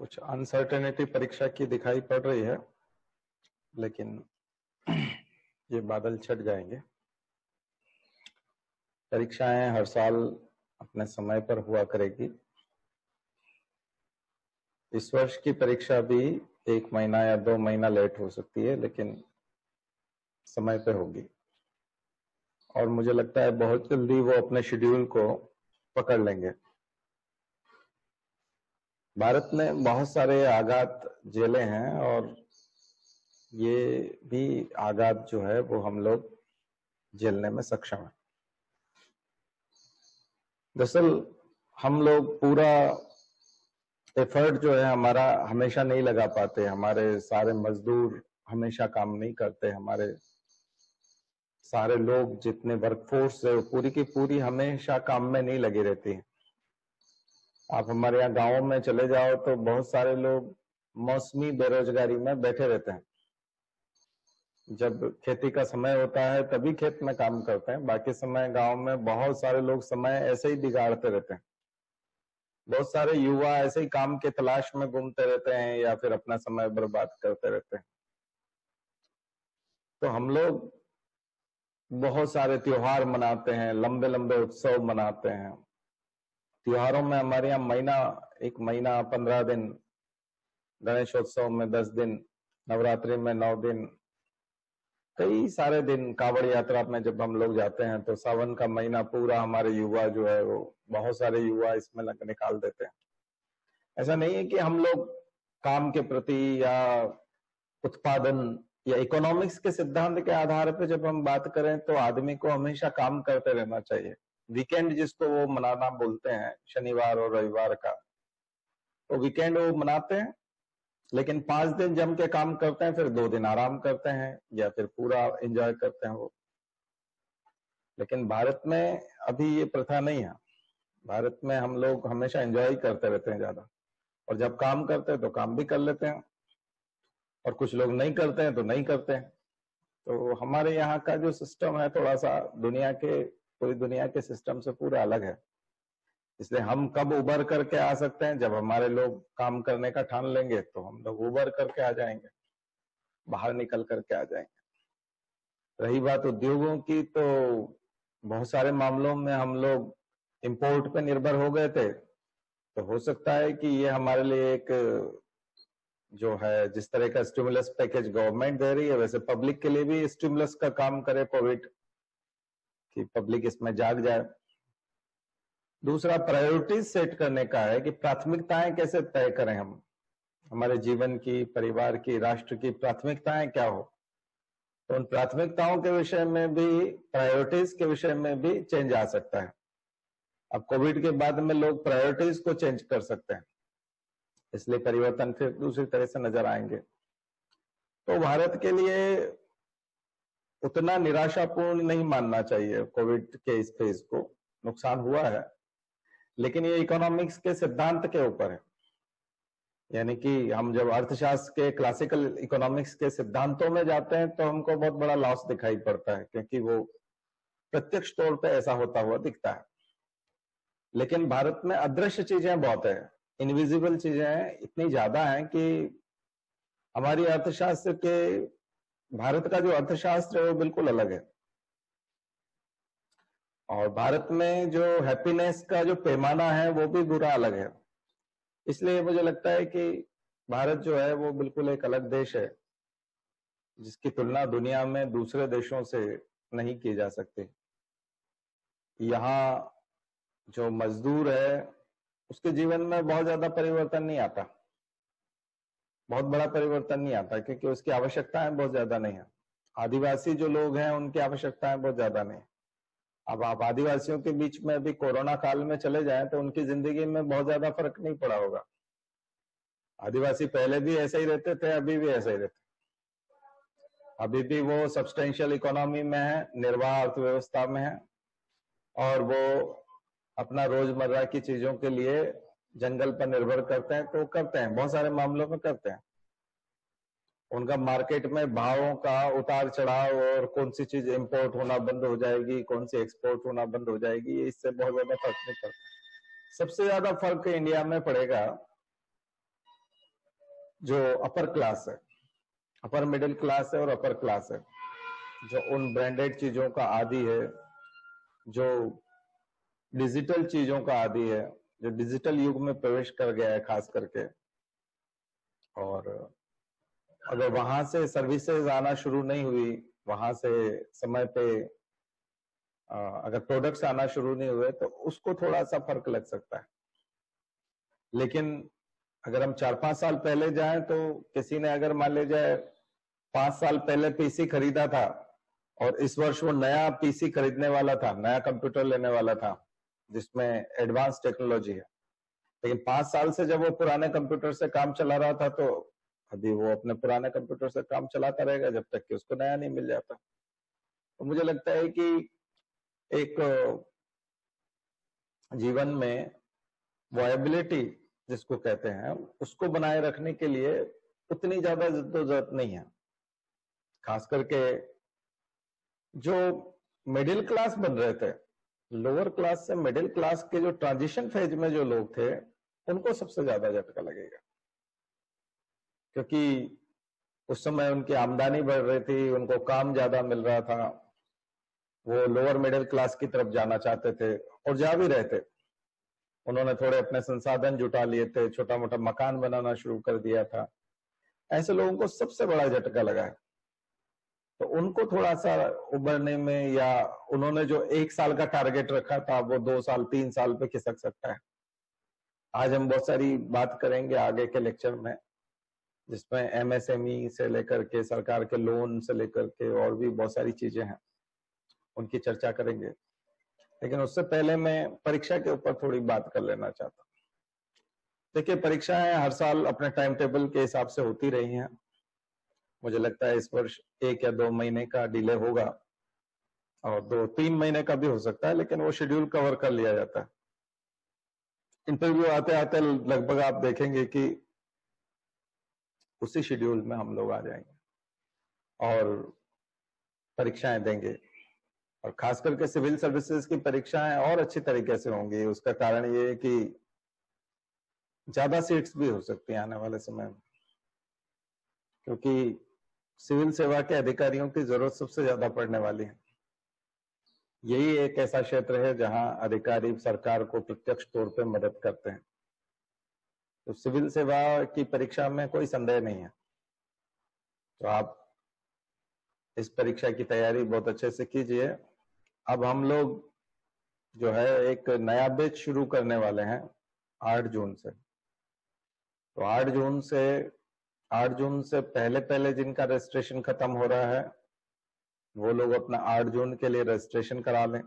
कुछ अनसर्टेनिटी परीक्षा की दिखाई पड़ रही है, लेकिन ये बादल छट जाएंगे। परीक्षाएं हर साल अपने समय पर हुआ करेगी। इस वर्ष की परीक्षा भी 1 महीना या 2 महीना लेट हो सकती है, लेकिन समय पे होगी। और मुझे लगता है बहुत जल्दी वो अपने शेड्यूल को पकड़ लेंगे। भारत में बहुत सारे आघात झेले हैं और ये भी आघात जो है वो हम लोग झेलने में सक्षम है। दरअसल हम लोग पूरा एफर्ट जो है हमारा हमेशा नहीं लगा पाते। हमारे सारे मजदूर हमेशा काम नहीं करते। हमारे सारे लोग जितने वर्कफोर्स है पूरी की पूरी हमेशा काम में नहीं लगी रहती। आप हमारे यहाँ गाँव में चले जाओ तो बहुत सारे लोग मौसमी बेरोजगारी में बैठे रहते हैं। जब खेती का समय होता है तभी खेत में काम करते हैं, बाकी समय गांव में बहुत सारे लोग समय ऐसे ही बिगाड़ते रहते हैं। बहुत सारे युवा ऐसे ही काम के तलाश में घूमते रहते हैं या फिर अपना समय बर्बाद करते रहते हैं। तो हम लोग बहुत सारे त्योहार मनाते हैं, लंबे लंबे उत्सव मनाते हैं। त्योहारों में हमारे यहाँ 1 महीना 15 दिन, गणेशोत्सव में 10 दिन, नवरात्रि में 9 दिन, कई सारे दिन। कावड़ यात्रा में जब हम लोग जाते हैं तो सावन का महीना पूरा हमारे युवा जो है वो बहुत सारे युवा इसमें निकाल देते हैं। ऐसा नहीं है कि हम लोग काम के प्रति या उत्पादन या इकोनॉमिक्स के सिद्धांत के आधार पर जब हम बात करें तो आदमी को हमेशा काम करते रहना चाहिए। वीकेंड जिसको वो मनाना बोलते हैं, शनिवार और रविवार का, तो वीकेंड वो मनाते हैं, लेकिन 5 दिन जम के काम करते हैं, फिर 2 दिन आराम करते हैं या फिर पूरा एंजॉय करते हैं वो। लेकिन भारत में अभी ये प्रथा नहीं है। भारत में हम लोग हमेशा एंजॉय करते रहते हैं ज्यादा, और जब काम करते हैं तो काम भी कर लेते हैं, और कुछ लोग नहीं करते हैं तो नहीं करते हैं। तो हमारे यहाँ का जो सिस्टम है थोड़ा सा पूरी दुनिया के सिस्टम से पूरा अलग है। इसलिए हम कब उबर करके आ सकते हैं, जब हमारे लोग काम करने का ठान लेंगे तो हम लोग उबर करके आ जाएंगे, बाहर निकल करके आ जाएंगे। रही बात उद्योगों की, तो बहुत सारे मामलों में हम लोग इंपोर्ट पे निर्भर हो गए थे। तो हो सकता है कि ये हमारे लिए एक जो है, जिस तरह का स्टिमुलस पैकेज गवर्नमेंट दे रही है, वैसे पब्लिक के लिए भी स्टिमुलस का काम करे कोविड, कि पब्लिक इसमें जाग जाए। दूसरा प्रायोरिटीज सेट करने का है कि प्राथमिकताएं कैसे तय करें हम, हमारे जीवन की, परिवार की, राष्ट्र की प्राथमिकताएं क्या हो। तो उन प्राथमिकताओं के विषय में भी, प्रायोरिटीज के विषय में भी चेंज आ सकता है। अब कोविड के बाद में लोग प्रायोरिटीज को चेंज कर सकते हैं, इसलिए परिवर्तन फिर दूसरी तरह से नजर आएंगे। तो भारत के लिए उतना निराशापूर्ण नहीं मानना चाहिए कोविड के इस फेज को। नुकसान हुआ है, लेकिन ये इकोनॉमिक्स के सिद्धांत के ऊपर है। यानी कि हम जब अर्थशास्त्र के क्लासिकल इकोनॉमिक्स के सिद्धांतों में जाते हैं तो हमको बहुत बड़ा लॉस दिखाई पड़ता है, क्योंकि वो प्रत्यक्ष तौर पे ऐसा होता हुआ दिखता है। लेकिन भारत में अदृश्य चीजें बहुत है, इनविजिबल चीजें इतनी ज्यादा हैं कि हमारी अर्थशास्त्र के, भारत का जो अर्थशास्त्र है वो बिल्कुल अलग है। और भारत में जो हैप्पीनेस का जो पैमाना है वो भी बुरा अलग है। इसलिए मुझे लगता है कि भारत जो है वो बिल्कुल एक अलग देश है, जिसकी तुलना दुनिया में दूसरे देशों से नहीं की जा सकती। यहाँ जो मजदूर है उसके जीवन में बहुत ज्यादा परिवर्तन नहीं आता, बहुत बड़ा परिवर्तन नहीं आता, क्योंकि उसकी आवश्यकताएं बहुत ज्यादा नहीं है। आदिवासी जो लोग हैं उनकी आवश्यकताएं बहुत ज्यादा नहीं। अब आप आदिवासियों के बीच में अभी कोरोना काल में चले जाएं तो उनकी जिंदगी में बहुत ज्यादा फर्क नहीं पड़ा होगा। आदिवासी पहले भी ऐसे ही रहते थे, अभी भी ऐसे ही रहते, अभी भी वो सब्सटेंशियल इकोनॉमी में है, निर्वाह अर्थव्यवस्था में है, और वो अपना रोजमर्रा की चीजों के लिए जंगल पर निर्भर करते हैं। तो करते हैं, बहुत सारे मामलों में करते हैं। उनका मार्केट में भावों का उतार चढ़ाव, और कौन सी चीज इंपोर्ट होना बंद हो जाएगी, कौन सी एक्सपोर्ट होना बंद हो जाएगी, इससे बहुत ज्यादा फर्क नहीं पड़ता। सबसे ज्यादा फर्क इंडिया में पड़ेगा जो अपर क्लास है, अपर मिडिल क्लास है और अपर क्लास है, जो उन ब्रांडेड चीजों का आदी है, जो डिजिटल चीजों का आदी है, जो डिजिटल युग में प्रवेश कर गया है खास करके, और अगर वहां से सर्विसेज आना शुरू नहीं हुई, वहां से समय पे अगर प्रोडक्ट्स आना शुरू नहीं हुए, तो उसको थोड़ा सा फर्क लग सकता है। लेकिन अगर हम 4-5 साल पहले जाएं, तो किसी ने अगर मान लीजिए 5 साल पहले पीसी खरीदा था और इस वर्ष वो नया पीसी खरीदने वाला था, नया कंप्यूटर लेने वाला था जिसमें एडवांस टेक्नोलॉजी है, लेकिन 5 साल से जब वो पुराने कंप्यूटर से काम चला रहा था, तो अभी वो अपने पुराने कंप्यूटर से काम चलाता रहेगा जब तक कि उसको नया नहीं मिल जाता। तो मुझे लगता है कि एक जीवन में वायबिलिटी जिसको कहते हैं, उसको बनाए रखने के लिए उतनी ज्यादा जरूरत नहीं है। खास करके जो मिडिल क्लास बन रहे थे, लोअर क्लास से मिडिल क्लास के जो ट्रांजिशन फेज में जो लोग थे, उनको सबसे ज्यादा झटका लगेगा, क्योंकि उस समय उनकी आमदनी बढ़ रही थी, उनको काम ज्यादा मिल रहा था, वो लोअर मिडिल क्लास की तरफ जाना चाहते थे और जा भी रहे थे। उन्होंने थोड़े अपने संसाधन जुटा लिए थे, छोटा मोटा मकान बनाना शुरू कर दिया था। ऐसे लोगों को सबसे बड़ा झटका लगा है। तो उनको थोड़ा सा उभरने में, या उन्होंने जो 1 साल का टारगेट रखा था, वो 2 साल 3 साल पे खिसक सकता है। आज हम बहुत सारी बात करेंगे आगे के लेक्चर में, जिसमें एमएसएमई से लेकर के सरकार के लोन से लेकर के और भी बहुत सारी चीजें हैं, उनकी चर्चा करेंगे। लेकिन उससे पहले मैं परीक्षा के ऊपर थोड़ी बात कर लेना चाहता हूँ। देखिए, परीक्षाएं हर साल अपने टाइम टेबल के हिसाब से होती रही हैं। मुझे लगता है इस वर्ष 1 या 2 महीने का डिले होगा, और 2-3 महीने का भी हो सकता है, लेकिन वो शेड्यूल कवर कर लिया जाता है। इंटरव्यू आते आते लगभग आप देखेंगे कि उसी शेड्यूल में हम लोग आ जाएंगे और परीक्षाएं देंगे। और खास करके सिविल सर्विसेज की परीक्षाएं और अच्छी तरीके से होंगी। उसका कारण ये है कि ज्यादा सीट्स भी हो सकती हैं आने वाले समय में, क्योंकि सिविल सेवा के अधिकारियों की जरूरत सबसे ज्यादा पड़ने वाली है। यही एक ऐसा क्षेत्र है जहां अधिकारी सरकार को प्रत्यक्ष तौर पे मदद करते हैं। तो सिविल सेवा की परीक्षा में कोई संदेह नहीं है। तो आप इस परीक्षा की तैयारी बहुत अच्छे से कीजिए। अब हम लोग जो है एक नया बैच शुरू करने वाले हैं 8 जून से। तो 8 जून से पहले पहले जिनका रजिस्ट्रेशन खत्म हो रहा है, वो लोग अपना 8 जून के लिए रजिस्ट्रेशन करा लें।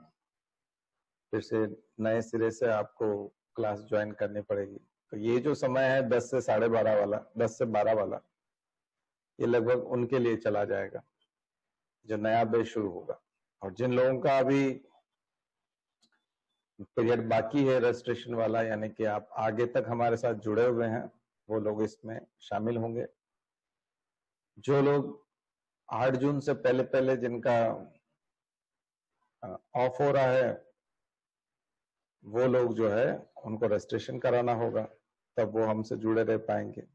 फिर से नए सिरे से आपको क्लास ज्वाइन करनी पड़ेगी। तो ये जो समय है 10 से 12:30 वाला, 10 से 12 वाला, ये लगभग उनके लिए चला जाएगा जो नया बैच शुरू होगा। और जिन लोगों का अभी पीरियड बाकी है रजिस्ट्रेशन वाला, यानी कि आप आगे तक हमारे साथ जुड़े हुए हैं, वो लोग इसमें शामिल होंगे। जो लोग 8 जून से पहले पहले जिनका ऑफ हो रहा है, वो लोग जो है उनको रजिस्ट्रेशन कराना होगा, तब वो हमसे जुड़े रह पाएंगे।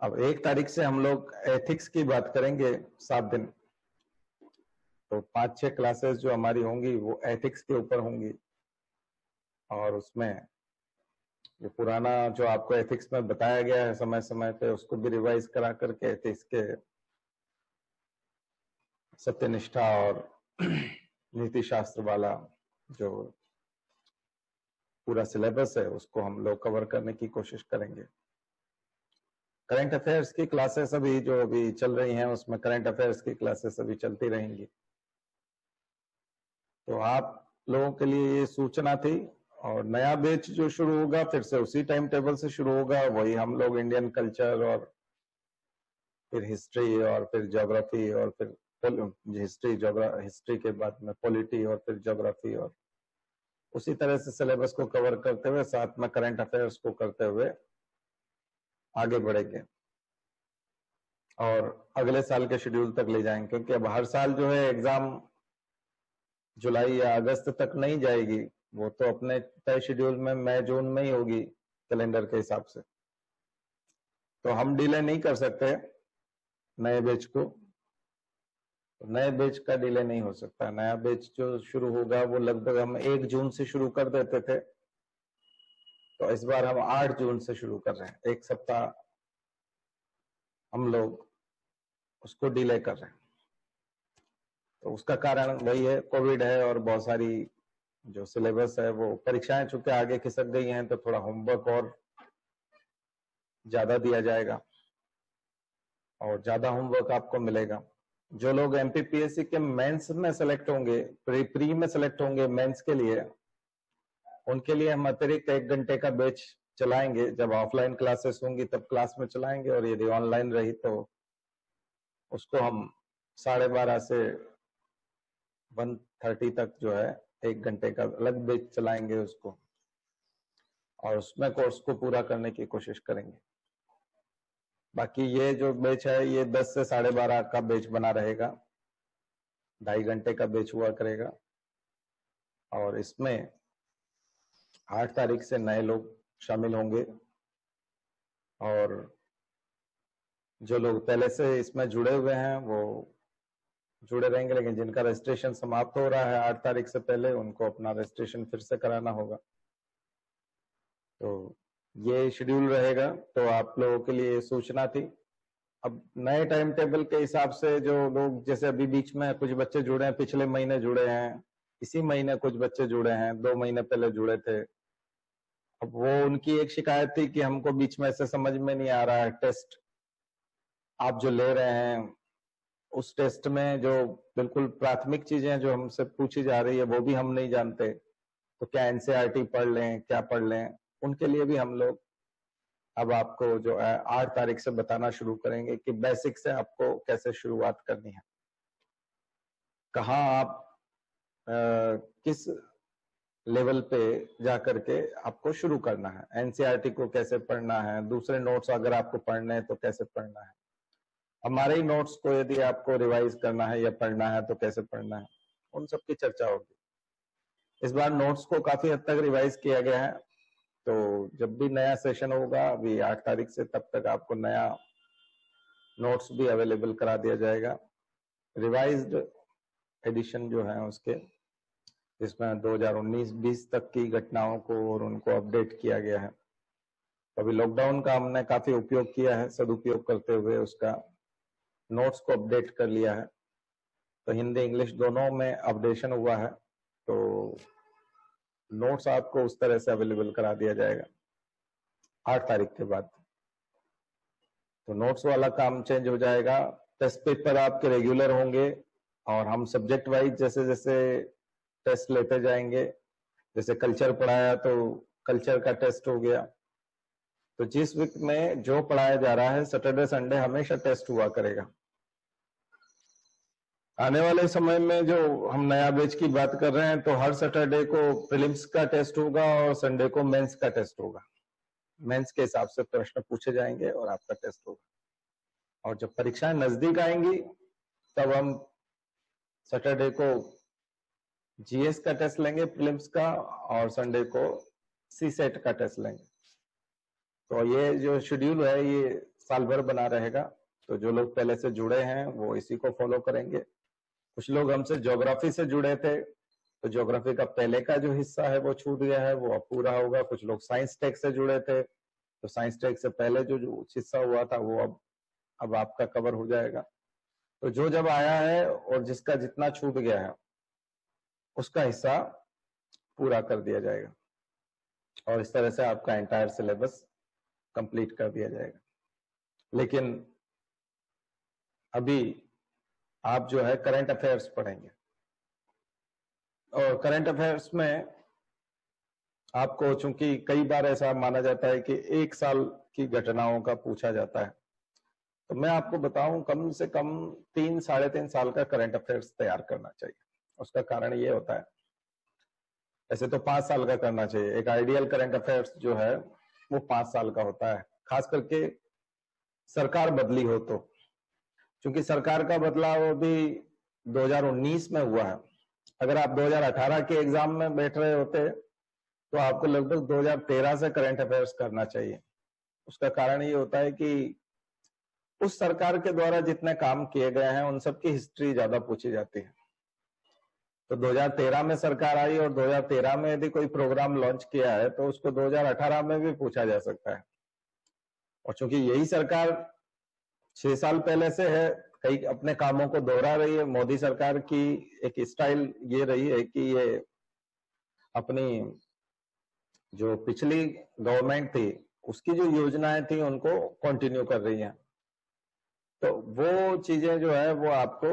अब 1 तारीख से हम लोग एथिक्स की बात करेंगे 7 दिन। तो 5-6 क्लासेस जो हमारी होंगी वो एथिक्स के ऊपर होंगी, और उसमें जो पुराना जो आपको एथिक्स में बताया गया है समय समय पे, उसको भी रिवाइज करा करके एथिक्स के सत्यनिष्ठा और नीति शास्त्र वाला जो पूरा सिलेबस है, उसको हम लोग कवर करने की कोशिश करेंगे। करंट अफेयर्स की क्लासेस अभी जो अभी चल रही हैं, उसमें करंट अफेयर्स की क्लासेस अभी चलती रहेंगी। तो आप लोगों के लिए ये सूचना थी। और नया बैच जो शुरू होगा फिर से उसी टाइम टेबल से शुरू होगा। वही हम लोग इंडियन कल्चर और फिर हिस्ट्री और फिर ज्योग्राफी और फिर हिस्ट्री के बाद में पॉलिटी और फिर ज्योग्राफी, और उसी तरह से सिलेबस को कवर करते हुए साथ में करंट अफेयर्स को करते हुए आगे बढ़ेंगे और अगले साल के शेड्यूल तक ले जाएंगे। क्योंकि अब हर साल जो है एग्जाम जुलाई या अगस्त तक नहीं जाएगी, वो तो अपने तय शेड्यूल में मई जून में ही होगी कैलेंडर के हिसाब से। तो हम डिले नहीं कर सकते नए बैच को। नए बैच का डिले नहीं हो सकता। नया बैच जो शुरू होगा वो लगभग हम 1 जून से शुरू कर देते थे, तो इस बार हम 8 जून से शुरू कर रहे हैं। 1 सप्ताह हम लोग उसको डिले कर रहे हैं। तो उसका कारण वही है, कोविड है और बहुत सारी जो सिलेबस है वो परीक्षाएं चूंकि आगे खिसक गई हैं, तो थोड़ा होमवर्क और ज्यादा दिया जाएगा और ज्यादा होमवर्क आपको मिलेगा। जो लोग एमपीपीएससी के मेंस में सेलेक्ट होंगे, प्री में सेलेक्ट होंगे मेंस के लिए, उनके लिए हम अतिरिक्त 1 घंटे का बैच चलाएंगे। जब ऑफलाइन क्लासेस होंगी तब क्लास में चलाएंगे, और यदि ऑनलाइन रही तो उसको हम 12:30 से 1:30 तक जो है 1 घंटे का अलग बैच चलाएंगे उसको, और उसमें कोर्स को पूरा करने की कोशिश करेंगे। बाकी ये जो बैच है ये 10 से 12:30 का बैच बना रहेगा, 2.5 घंटे का बैच हुआ करेगा। और इसमें 8 तारीख से नए लोग शामिल होंगे, और जो लोग पहले से इसमें जुड़े हुए हैं वो जुड़े रहेंगे, लेकिन जिनका रजिस्ट्रेशन समाप्त हो रहा है 8 तारीख से पहले, उनको अपना रजिस्ट्रेशन फिर से कराना होगा। तो ये शेड्यूल रहेगा, तो आप लोगों के लिए सूचना थी। अब नए टाइम टेबल के हिसाब से जो लोग, जैसे अभी बीच में कुछ बच्चे जुड़े हैं, पिछले महीने जुड़े हैं, इसी महीने कुछ बच्चे जुड़े हैं, 2 महीने पहले जुड़े थे। अब वो उनकी एक शिकायत थी कि हमको बीच में से समझ में नहीं आ रहा है, टेस्ट आप जो ले रहे हैं उस टेस्ट में जो बिल्कुल प्राथमिक चीजें जो हमसे पूछी जा रही है वो भी हम नहीं जानते, तो क्या एनसीईआरटी पढ़ लें, क्या पढ़ लें। उनके लिए भी हम लोग अब आपको जो है 8 तारीख से बताना शुरू करेंगे कि बेसिक से आपको कैसे शुरुआत करनी है, कहाँ आप किस लेवल पे जा करके आपको शुरू करना है, एनसीईआरटी को कैसे पढ़ना है, दूसरे नोट्स अगर आपको पढ़ने हैं तो कैसे पढ़ना है, हमारे ही नोट्स को यदि आपको रिवाइज करना है या पढ़ना है तो कैसे पढ़ना है, उन सब की चर्चा होगी। इस बार नोट्स को काफी हद तक रिवाइज किया गया है, तो जब भी नया सेशन होगा अभी 8 तारीख से, तब तक आपको नया नोट्स भी अवेलेबल करा दिया जाएगा, रिवाइज्ड एडिशन जो है उसके, जिसमें 2019-20 तक की घटनाओं को और उनको अपडेट किया गया है। अभी लॉकडाउन का हमने काफी उपयोग किया है, सदुपयोग करते हुए उसका नोट्स को अपडेट कर लिया है, तो हिंदी इंग्लिश दोनों में अपडेशन हुआ है, तो नोट्स आपको उस तरह से अवेलेबल करा दिया जाएगा 8 तारीख के बाद। तो नोट्स वाला काम चेंज हो जाएगा, टेस्ट पेपर आपके रेगुलर होंगे, और हम सब्जेक्ट वाइज जैसे जैसे टेस्ट लेते जाएंगे, जैसे कल्चर पढ़ाया तो कल्चर का टेस्ट हो गया, तो जिस वीक में जो पढ़ाया जा रहा है सैटरडे संडे हमेशा टेस्ट हुआ करेगा। आने वाले समय में जो हम नया बैच की बात कर रहे हैं, तो हर सैटरडे को प्रीलिम्स का टेस्ट होगा और संडे को मेंस का टेस्ट होगा। मेंस के हिसाब से प्रश्न पूछे जाएंगे और आपका टेस्ट होगा। और जब परीक्षाएं नजदीक आएंगी तब हम सैटरडे को जीएस का टेस्ट लेंगे प्रीलिम्स का, और संडे को सीसेट का टेस्ट लेंगे। तो ये जो शेड्यूल है ये साल भर बना रहेगा, तो जो लोग पहले से जुड़े हैं वो इसी को फॉलो करेंगे। कुछ लोग हमसे ज्योग्राफी से जुड़े थे, तो ज्योग्राफी का पहले का जो हिस्सा है वो छूट गया है, वो अब पूरा होगा। कुछ लोग साइंस टेक से जुड़े थे, तो साइंस टेक से पहले जो हिस्सा हुआ था वो अब आपका कवर हो जाएगा। तो जो जब आया है और जिसका जितना छूट गया है उसका हिस्सा पूरा कर दिया जाएगा, और इस तरह से आपका एंटायर सिलेबस कंप्लीट कर दिया जाएगा। लेकिन अभी आप जो है करंट अफेयर्स पढ़ेंगे, और करंट अफेयर्स में आपको, चूंकि कई बार ऐसा माना जाता है कि 1 साल की घटनाओं का पूछा जाता है, तो मैं आपको बताऊं कम से कम 3-3.5 साल का करंट अफेयर्स तैयार करना चाहिए। उसका कारण ये होता है, ऐसे तो 5 साल का करना चाहिए, एक आइडियल करंट अफेयर्स जो है वो 5 साल का होता है, खास करके सरकार बदली हो तो। क्योंकि सरकार का बदलाव अभी 2019 में हुआ है, अगर आप 2018 के एग्जाम में बैठ रहे होते तो आपको लगभग 2013 से करंट अफेयर्स करना चाहिए, उसका कारण ये होता है कि उस सरकार के द्वारा जितने काम किए गए हैं उन सब की हिस्ट्री ज्यादा पूछी जाती है। तो 2013 में सरकार आई और 2013 में यदि कोई प्रोग्राम लॉन्च किया है तो उसको 2018 में भी पूछा जा सकता है। और चूंकि यही सरकार 6 साल पहले से है, कई अपने कामों को दोहरा रही है। मोदी सरकार की एक स्टाइल ये रही है कि ये अपनी जो पिछली गवर्नमेंट थी उसकी जो योजनाएं थी उनको कंटिन्यू कर रही है। तो वो चीजें जो है वो आपको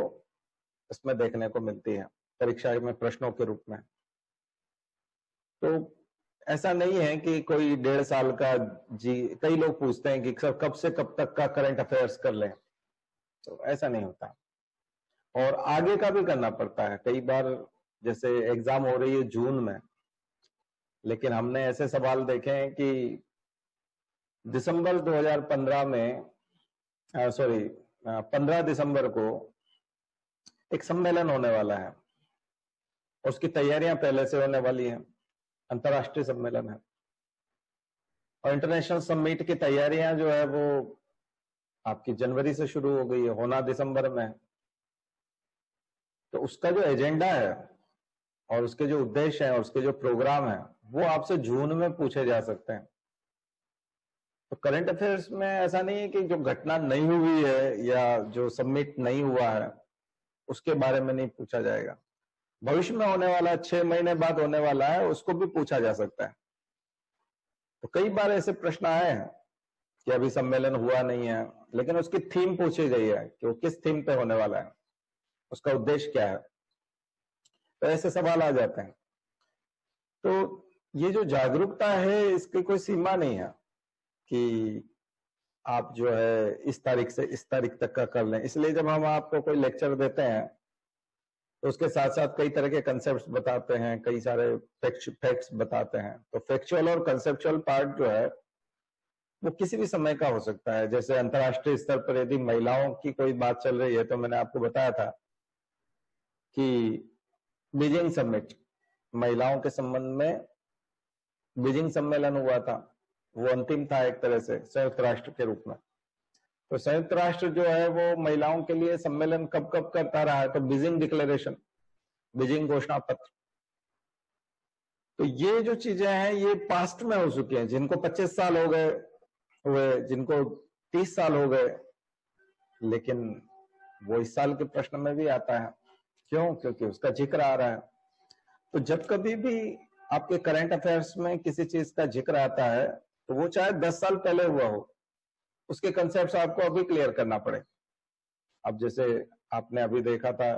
इसमें देखने को मिलती है परीक्षा में प्रश्नों के रूप में। तो ऐसा नहीं है कि कोई 1.5 साल का जी, कई लोग पूछते हैं कि सर कब से कब तक का करंट अफेयर्स कर लें, तो ऐसा नहीं होता। और आगे का भी करना पड़ता है। कई बार जैसे एग्जाम हो रही है जून में, लेकिन हमने ऐसे सवाल देखे हैं कि दिसंबर 2015 में 15 दिसंबर को एक सम्मेलन होने वाला है, उसकी तैयारियां पहले से होने वाली हैं, अंतर्राष्ट्रीय सम्मेलन है। और इंटरनेशनल समिट की तैयारियां जो है वो आपकी जनवरी से शुरू हो गई है, होना दिसंबर में है। तो उसका जो एजेंडा है और उसके जो उद्देश्य है और उसके जो प्रोग्राम है वो आपसे जून में पूछे जा सकते हैं। तो करंट अफेयर्स में ऐसा नहीं है कि जो घटना नहीं हुई है या जो सबमिट नहीं हुआ है उसके बारे में नहीं पूछा जाएगा। भविष्य में होने वाला 6 महीने बाद होने वाला है उसको भी पूछा जा सकता है। तो कई बार ऐसे प्रश्न आए हैं कि अभी सम्मेलन हुआ नहीं है लेकिन उसकी थीम पूछी गई है कि वो किस थीम पे होने वाला है, उसका उद्देश्य क्या है। तो ऐसे सवाल आ जाते हैं। तो ये जो जागरूकता है इसकी कोई सीमा नहीं है कि आप जो है इस तारीख से इस तारीख तक का कर लें। इसलिए जब हम आपको कोई लेक्चर देते हैं तो उसके साथ साथ कई तरह के कंसेप्ट्स बताते हैं, कई सारे फैक्ट्स बताते हैं। तो फैक्चुअल और कंसेप्चुअल पार्ट जो है वो किसी भी समय का हो सकता है। जैसे अंतर्राष्ट्रीय स्तर पर यदि महिलाओं की कोई बात चल रही है तो मैंने आपको बताया था कि बीजिंग समिट, महिलाओं के संबंध में बीजिंग सम्मेलन हुआ था, वो अंतिम था एक तरह से संयुक्त राष्ट्र के रूप में। तो संयुक्त राष्ट्र जो है वो महिलाओं के लिए सम्मेलन कब कब करता रहा है, तो बीजिंग डिक्लेरेशन, बीजिंग घोषणा पत्र। तो ये जो चीजें हैं ये पास्ट में हो चुकी हैं। जिनको 25 साल हो गए हुए, जिनको 30 साल हो गए, लेकिन वो इस साल के प्रश्न में भी आता है। क्यों? क्योंकि उसका जिक्र आ रहा है। तो जब कभी भी आपके करंट अफेयर्स में किसी चीज का जिक्र आता है तो वो चाहे 10 साल पहले हुआ हो, उसके कंसेप्ट आपको अभी क्लियर करना पड़े। अब जैसे आपने अभी देखा था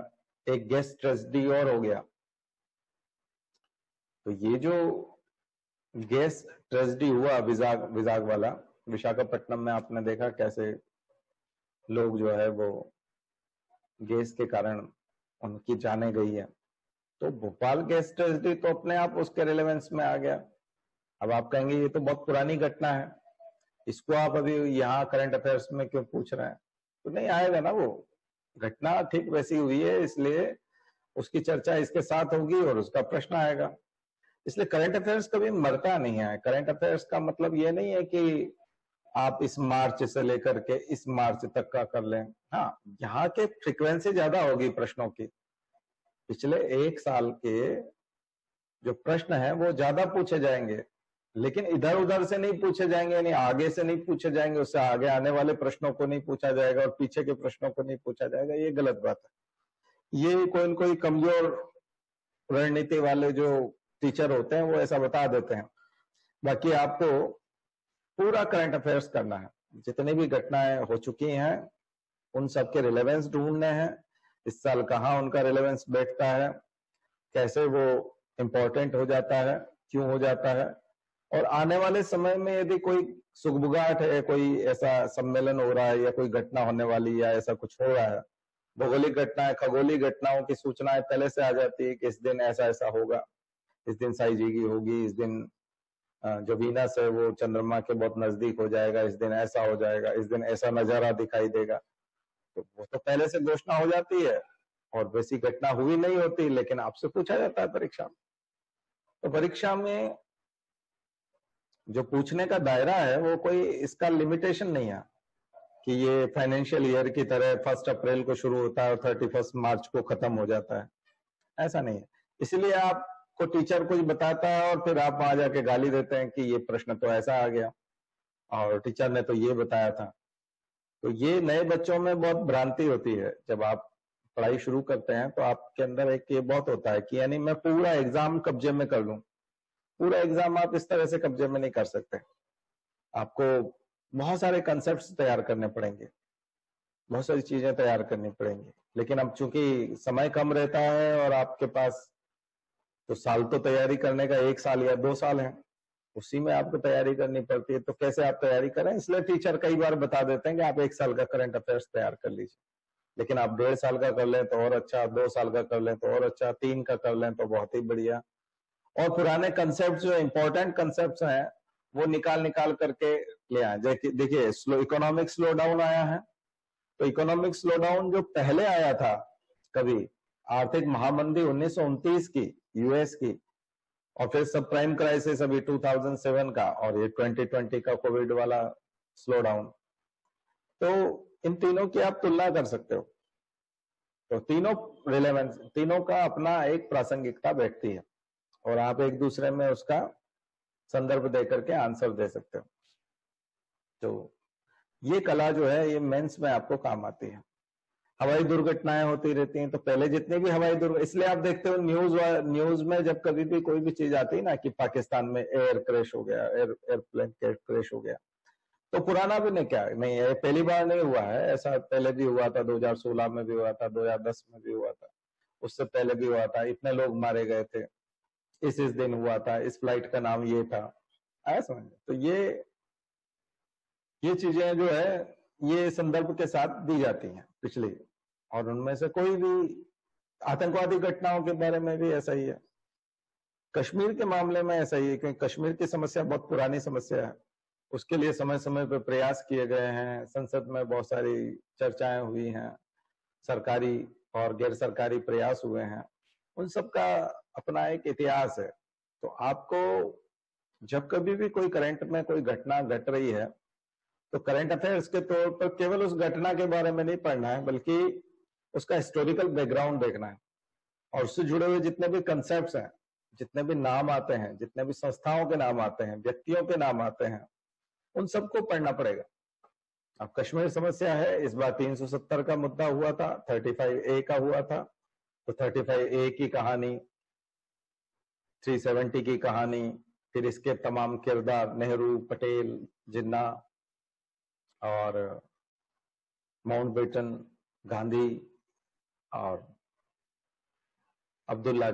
एक गेस्ट ट्रेजेडी और हो गया, तो ये जो गैस ट्रेजेडी हुआ विजाग वाला, विशाखापट्टनम में आपने देखा कैसे लोग जो है वो गैस के कारण उनकी जाने गई है। तो भोपाल गैस ट्रेजेडी तो अपने आप उसके रिलेवेंस में आ गया। अब आप कहेंगे ये तो बहुत पुरानी घटना है, इसको आप अभी यहाँ करंट अफेयर्स में क्यों पूछ रहे हैं? तो नहीं आएगा ना, वो घटना ठीक वैसी हुई है इसलिए उसकी चर्चा इसके साथ होगी और उसका प्रश्न आएगा। इसलिए करंट अफेयर्स कभी मरता नहीं है। करंट अफेयर्स का मतलब ये नहीं है कि आप इस मार्च से लेकर के इस मार्च तक का कर लें। हाँ, यहाँ के फ्रीक्वेंसी ज्यादा होगी प्रश्नों की। पिछले 1 साल के जो प्रश्न है वो ज्यादा पूछे जाएंगे, लेकिन इधर उधर से नहीं पूछे जाएंगे, यानी आगे से नहीं पूछे जाएंगे, उससे आगे आने वाले प्रश्नों को नहीं पूछा जाएगा और पीछे के प्रश्नों को नहीं पूछा जाएगा। ये गलत बात है। ये कोई न कोई कमजोर रणनीति वाले जो टीचर होते हैं वो ऐसा बता देते हैं। बाकी आपको पूरा करंट अफेयर्स करना है, जितनी भी घटनाएं हो चुकी हैं उन सब के रिलेवेंस ढूंढने हैं। इस साल कहाँ उनका रिलेवेंस बैठता है, कैसे वो इंपॉर्टेंट हो जाता है, क्यों हो जाता है, और आने वाले समय में यदि कोई सुगबुगाहट है, कोई ऐसा सम्मेलन हो रहा है या कोई घटना होने वाली या ऐसा कुछ हो रहा है, भौगोलिक घटनाएं, खगोलीय घटनाओं की सूचनाएं पहले से आ जाती है कि इस दिन ऐसा ऐसा होगा, इस दिन साईजीगी होगी, इस दिन जो वीनस है वो चंद्रमा के बहुत नजदीक हो जाएगा, इस दिन ऐसा हो जाएगा, इस दिन ऐसा नजारा दिखाई देगा। तो वो तो पहले से घोषणा हो जाती है और वैसी घटना हुई नहीं होती, लेकिन आपसे पूछा जाता है परीक्षा में। तो परीक्षा में जो पूछने का दायरा है वो कोई इसका लिमिटेशन नहीं है कि ये फाइनेंशियल ईयर की तरह 1 अप्रैल को शुरू होता है और 31 मार्च को खत्म हो जाता है, ऐसा नहीं है। इसलिए आपको टीचर कुछ बताता है और फिर आप वहां जाके गाली देते हैं कि ये प्रश्न तो ऐसा आ गया और टीचर ने तो ये बताया था। तो ये नए बच्चों में बहुत भ्रांति होती है। जब आप पढ़ाई शुरू करते हैं तो आपके अंदर एक ये बहुत होता है कि यानी मैं पूरा एग्जाम कब्जे में कर लूं। पूरा एग्जाम आप इस तरह से कब्जे में नहीं कर सकते। आपको बहुत सारे कंसेप्ट्स तैयार करने पड़ेंगे, बहुत सारी चीजें तैयार करनी पड़ेंगी। लेकिन अब चूंकि समय कम रहता है और आपके पास तो साल तो तैयारी करने का 1 साल या 2 साल है, उसी में आपको तैयारी करनी पड़ती है। तो कैसे आप तैयारी करें, इसलिए टीचर कई बार बता देते हैं कि आप 1 साल का करंट अफेयर्स तैयार कर लीजिए। लेकिन आप 1.5 साल का कर लें तो और अच्छा, 2 साल का कर लें तो और अच्छा, 3 का कर लें तो बहुत ही बढ़िया। और पुराने कंसेप्ट जो इंपॉर्टेंट कंसेप्ट हैं वो निकाल निकाल करके ले आए। देखिए इकोनॉमिक स्लो डाउन आया है, तो इकोनॉमिक स्लो डाउन जो पहले आया था कभी, आर्थिक महामंदी 1929 की यूएस की, और फिर सब प्राइम क्राइसिस अभी 2007 का, और ये 2020 का कोविड वाला स्लो डाउन, तो इन तीनों की आप तुलना कर सकते हो। तो तीनों रिलेवेंस, तीनों का अपना एक प्रासंगिकता बैठती है और आप एक दूसरे में उसका संदर्भ देकर के आंसर दे सकते हो। तो ये कला जो है ये मेंस में आपको काम आती है। हवाई दुर्घटनाएं होती रहती हैं, तो पहले जितनी भी हवाई दुर्घटना, इसलिए आप देखते हो न्यूज में जब कभी भी कोई भी चीज आती है ना कि पाकिस्तान में एयर क्रैश हो गया, एयरप्लेन क्रैश हो गया, तो पुराना भी नहीं, क्या नहीं है, पहली बार नहीं हुआ है, ऐसा पहले भी हुआ था, 2016 में भी हुआ था, 2010 में भी हुआ था, उससे पहले भी हुआ था, इतने लोग मारे गए थे, इस दिन हुआ था, इस फ्लाइट का नाम ये था, आया समझ। तो ये चीजें जो है ये संदर्भ के साथ दी जाती हैं पिछली, और उनमें से कोई भी आतंकवादी घटनाओं के बारे में भी ऐसा ही है। कश्मीर के मामले में ऐसा ही है, क्योंकि कश्मीर की समस्या बहुत पुरानी समस्या है, उसके लिए समय समय पर प्रयास किए गए हैं, संसद में बहुत सारी चर्चाएं हुई हैं, सरकारी और गैर सरकारी प्रयास हुए हैं, उन सब का अपना एक इतिहास है। तो आपको जब कभी भी कोई करंट में कोई घटना घट रही है तो करंट अफेयर्स के तौर पर केवल उस घटना के बारे में नहीं पढ़ना है, बल्कि उसका हिस्टोरिकल बैकग्राउंड देखना है, और उससे जुड़े हुए जितने भी कंसेप्ट्स हैं, जितने भी नाम आते हैं, जितने भी संस्थाओं के नाम आते हैं, व्यक्तियों के नाम आते हैं, उन सबको पढ़ना पड़ेगा। अब कश्मीर समस्या है, इस बार 370 का मुद्दा हुआ था, 35A का हुआ था, तो 35A की कहानी, 370 की कहानी, फिर इसके तमाम किरदार, नेहरू, पटेल, जिन्ना और माउंटबेटन, गांधी और अब्दुल्ला,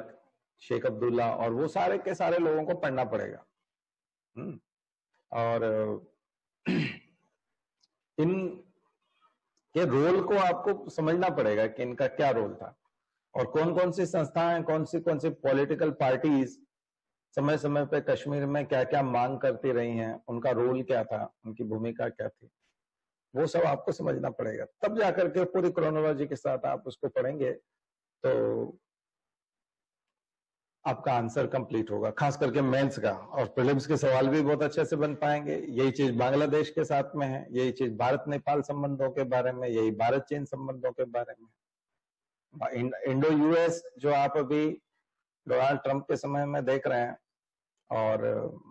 शेख अब्दुल्ला, और वो सारे के सारे लोगों को पढ़ना पड़ेगा। और इन के रोल को आपको समझना पड़ेगा कि इनका क्या रोल था, और कौन कौन सी संस्थाएं, कौन सी पॉलिटिकल पार्टीज समय समय पे कश्मीर में क्या क्या मांग करती रही हैं, उनका रोल क्या था, उनकी भूमिका क्या थी, वो सब आपको समझना पड़ेगा। तब जाकर के पूरी क्रोनोलॉजी के साथ आप उसको पढ़ेंगे तो आपका आंसर कंप्लीट होगा, खास करके मेंस का। और प्रीलिम्स के सवाल भी बहुत अच्छे से बन पाएंगे। यही चीज बांग्लादेश के साथ में है, यही चीज भारत नेपाल संबंधों के बारे में, यही भारत चीन संबंधों के बारे में, इंडो यूएस जो आप अभी डोनाल्ड ट्रंप के समय में देख रहे हैं और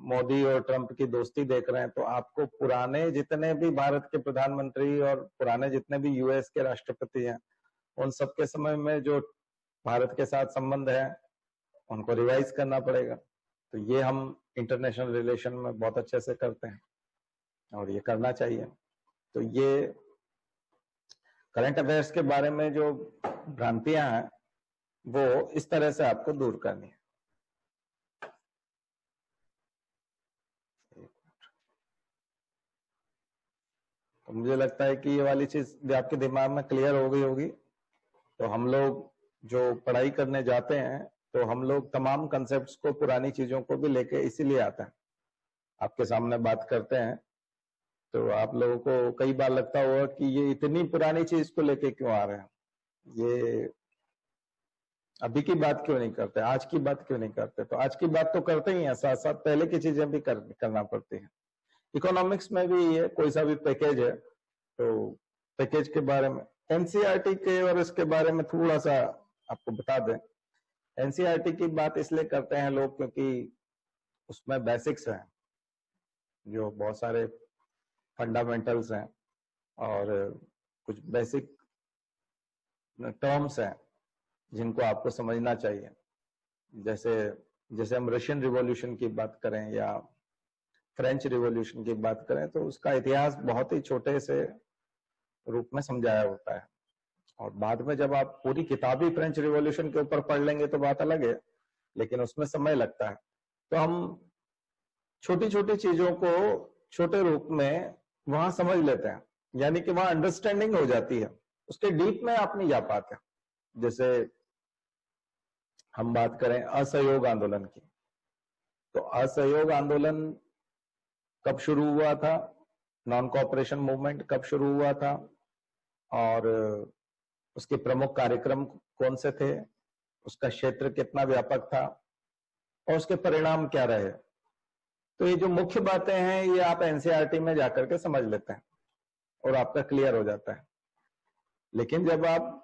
मोदी और ट्रंप की दोस्ती देख रहे हैं, तो आपको पुराने जितने भी भारत के प्रधानमंत्री और पुराने जितने भी यूएस के राष्ट्रपति हैं, उन सबके समय में जो भारत के साथ संबंध है उनको रिवाइज करना पड़ेगा। तो ये हम इंटरनेशनल रिलेशन में बहुत अच्छे से करते हैं और ये करना चाहिए। तो ये करंट अफेयर्स के बारे में जो भ्रांतियां हैं वो इस तरह से आपको दूर करनी है। तो मुझे लगता है कि ये वाली चीज आपके दिमाग में क्लियर हो गई होगी। तो हम लोग जो पढ़ाई करने जाते हैं तो हम लोग तमाम कंसेप्ट्स को, पुरानी चीजों को भी लेके इसीलिए आते हैं, आपके सामने बात करते हैं। तो आप लोगों को कई बार लगता होगा कि ये इतनी पुरानी चीज को लेके क्यों आ रहे हैं। ये अभी की बात क्यों नहीं करते, आज की बात क्यों नहीं करते? तो आज की बात तो करते ही हैं, साथ साथ पहले की चीजें भी करना पड़ती है। इकोनॉमिक्स में भी ये कोई सा भी पैकेज है तो पैकेज के बारे में एनसीईआरटी के और इसके बारे में थोड़ा सा आपको बता दें। एनसीईआरटी की बात इसलिए करते हैं लोग क्योंकि उसमें बेसिक्स हैं, जो बहुत सारे फंडामेंटल्स हैं और कुछ बेसिक टर्म्स हैं जिनको आपको समझना चाहिए। जैसे जैसे हम रशियन रिवॉल्यूशन की बात करें या फ्रेंच रिवॉल्यूशन की बात करें तो उसका इतिहास बहुत ही छोटे से रूप में समझाया होता है, और बाद में जब आप पूरी किताब ही फ्रेंच रिवॉल्यूशन के ऊपर पढ़ लेंगे तो बात अलग है, लेकिन उसमें समय लगता है। तो हम छोटी छोटी चीजों को छोटे रूप में वहां समझ लेते हैं, यानी कि वहां अंडरस्टैंडिंग हो जाती है, उसके डीप में आप नहीं जा पाते। जैसे हम बात करें असहयोग आंदोलन की, तो असहयोग आंदोलन कब शुरू हुआ था, नॉन कॉपरेशन मूवमेंट कब शुरू हुआ था, और उसके प्रमुख कार्यक्रम कौन से थे, उसका क्षेत्र कितना व्यापक था, और उसके परिणाम क्या रहे। तो ये जो मुख्य बातें हैं ये आप एनसीईआरटी में जाकर के समझ लेते हैं और आपका क्लियर हो जाता है। लेकिन जब आप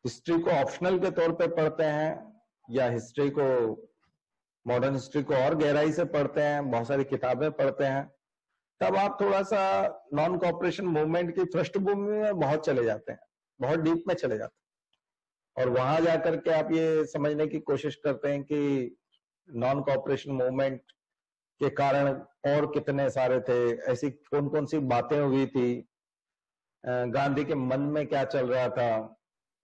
हिस्ट्री को ऑप्शनल के तौर पे पढ़ते हैं या हिस्ट्री को, मॉडर्न हिस्ट्री को और गहराई से पढ़ते हैं, बहुत सारी किताबें पढ़ते हैं, तब आप थोड़ा सा नॉन कॉपरेशन मूवमेंट की पृष्ठभूमि में बहुत चले जाते हैं, बहुत डीप में चले जाते हैं, और वहां जाकर के आप ये समझने की कोशिश करते हैं कि नॉन कॉपरेशन मूवमेंट के कारण और कितने सारे थे, ऐसी कौन कौन सी बातें हुई थी, गांधी के मन में क्या चल रहा था